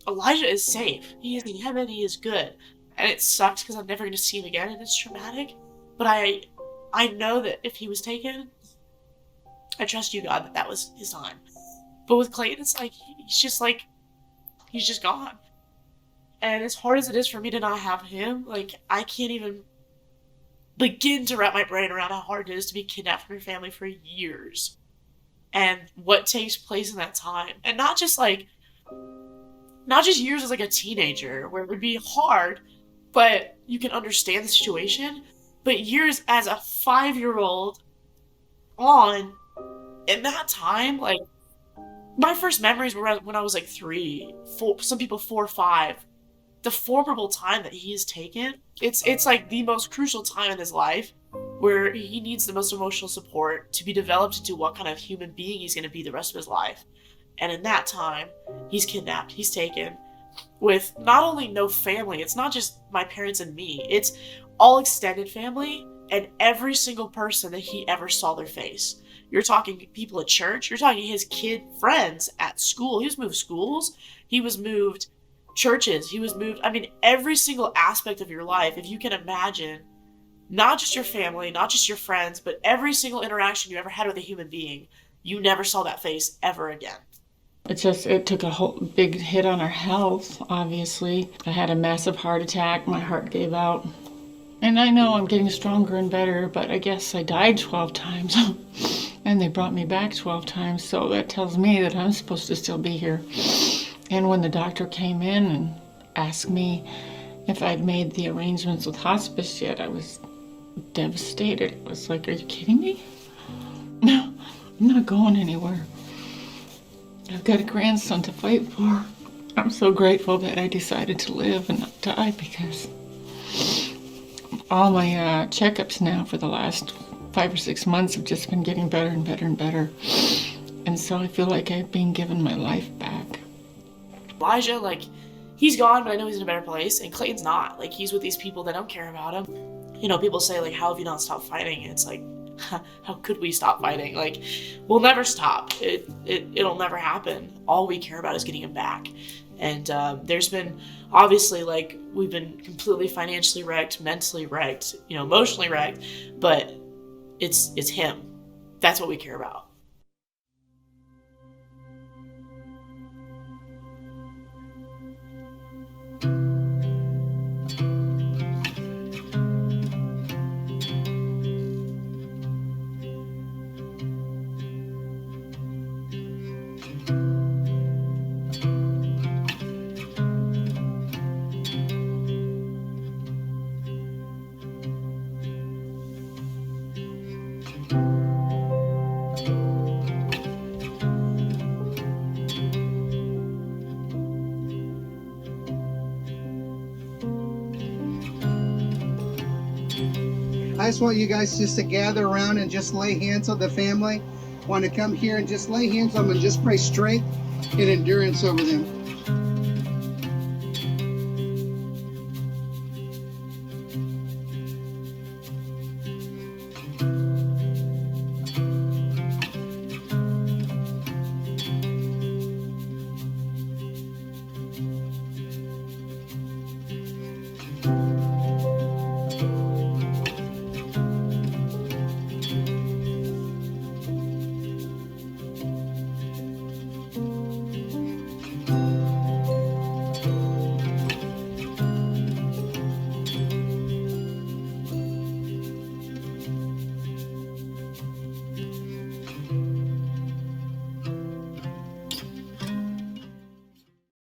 Elijah is safe. He is in heaven. He is good. And it sucks because I'm never going to see him again, and it's traumatic. But I know that if he was taken, I trust you, God, that was his time. But with Clayton, it's like, he's just gone. And as hard as it is for me to not have him, like, I can't even begin to wrap my brain around how hard it is to be kidnapped from your family for years. And what takes place in that time. And not just years as like a teenager where it would be hard, but you can understand the situation. But years as a 5-year-old on, in that time, like, my first memories were when I was like 3, 4, some people 4 or 5. The formidable time that he has taken, it's like the most crucial time in his life where he needs the most emotional support to be developed into what kind of human being he's going to be the rest of his life. And in that time, he's kidnapped, he's taken, with not only no family, it's not just my parents and me, it's all extended family and every single person that he ever saw their face. You're talking people at church, you're talking his kid friends at school. He was moved schools, he was moved churches, he was moved, every single aspect of your life, if you can imagine, not just your family, not just your friends, but every single interaction you ever had with a human being, you never saw that face ever again. It took a whole big hit on our health, obviously. I had a massive heart attack, my heart gave out. And I know I'm getting stronger and better, but I guess I died 12 times. And they brought me back 12 times, so that tells me that I'm supposed to still be here. And when the doctor came in and asked me if I'd made the arrangements with hospice yet, I was devastated. It was like, are you kidding me? No, I'm not going anywhere. I've got a grandson to fight for. I'm so grateful that I decided to live and not die, because all my checkups now for the last 5 or 6 months have just been getting better and better and better. And so I feel like I've been given my life back. Elijah, like, he's gone, but I know he's in a better place. And Clayton's not. Like, he's with these people that don't care about him. People say, like, how have you not stopped fighting? And it's like, how could we stop fighting? Like, we'll never stop. It'll never happen. All we care about is getting him back. And there's been, obviously, like, we've been completely financially wrecked, mentally wrecked, emotionally wrecked, but it's him. That's what we care about. just want you guys just to gather around and just lay hands on the family. Want to come here and just lay hands on them and just pray strength and endurance over them.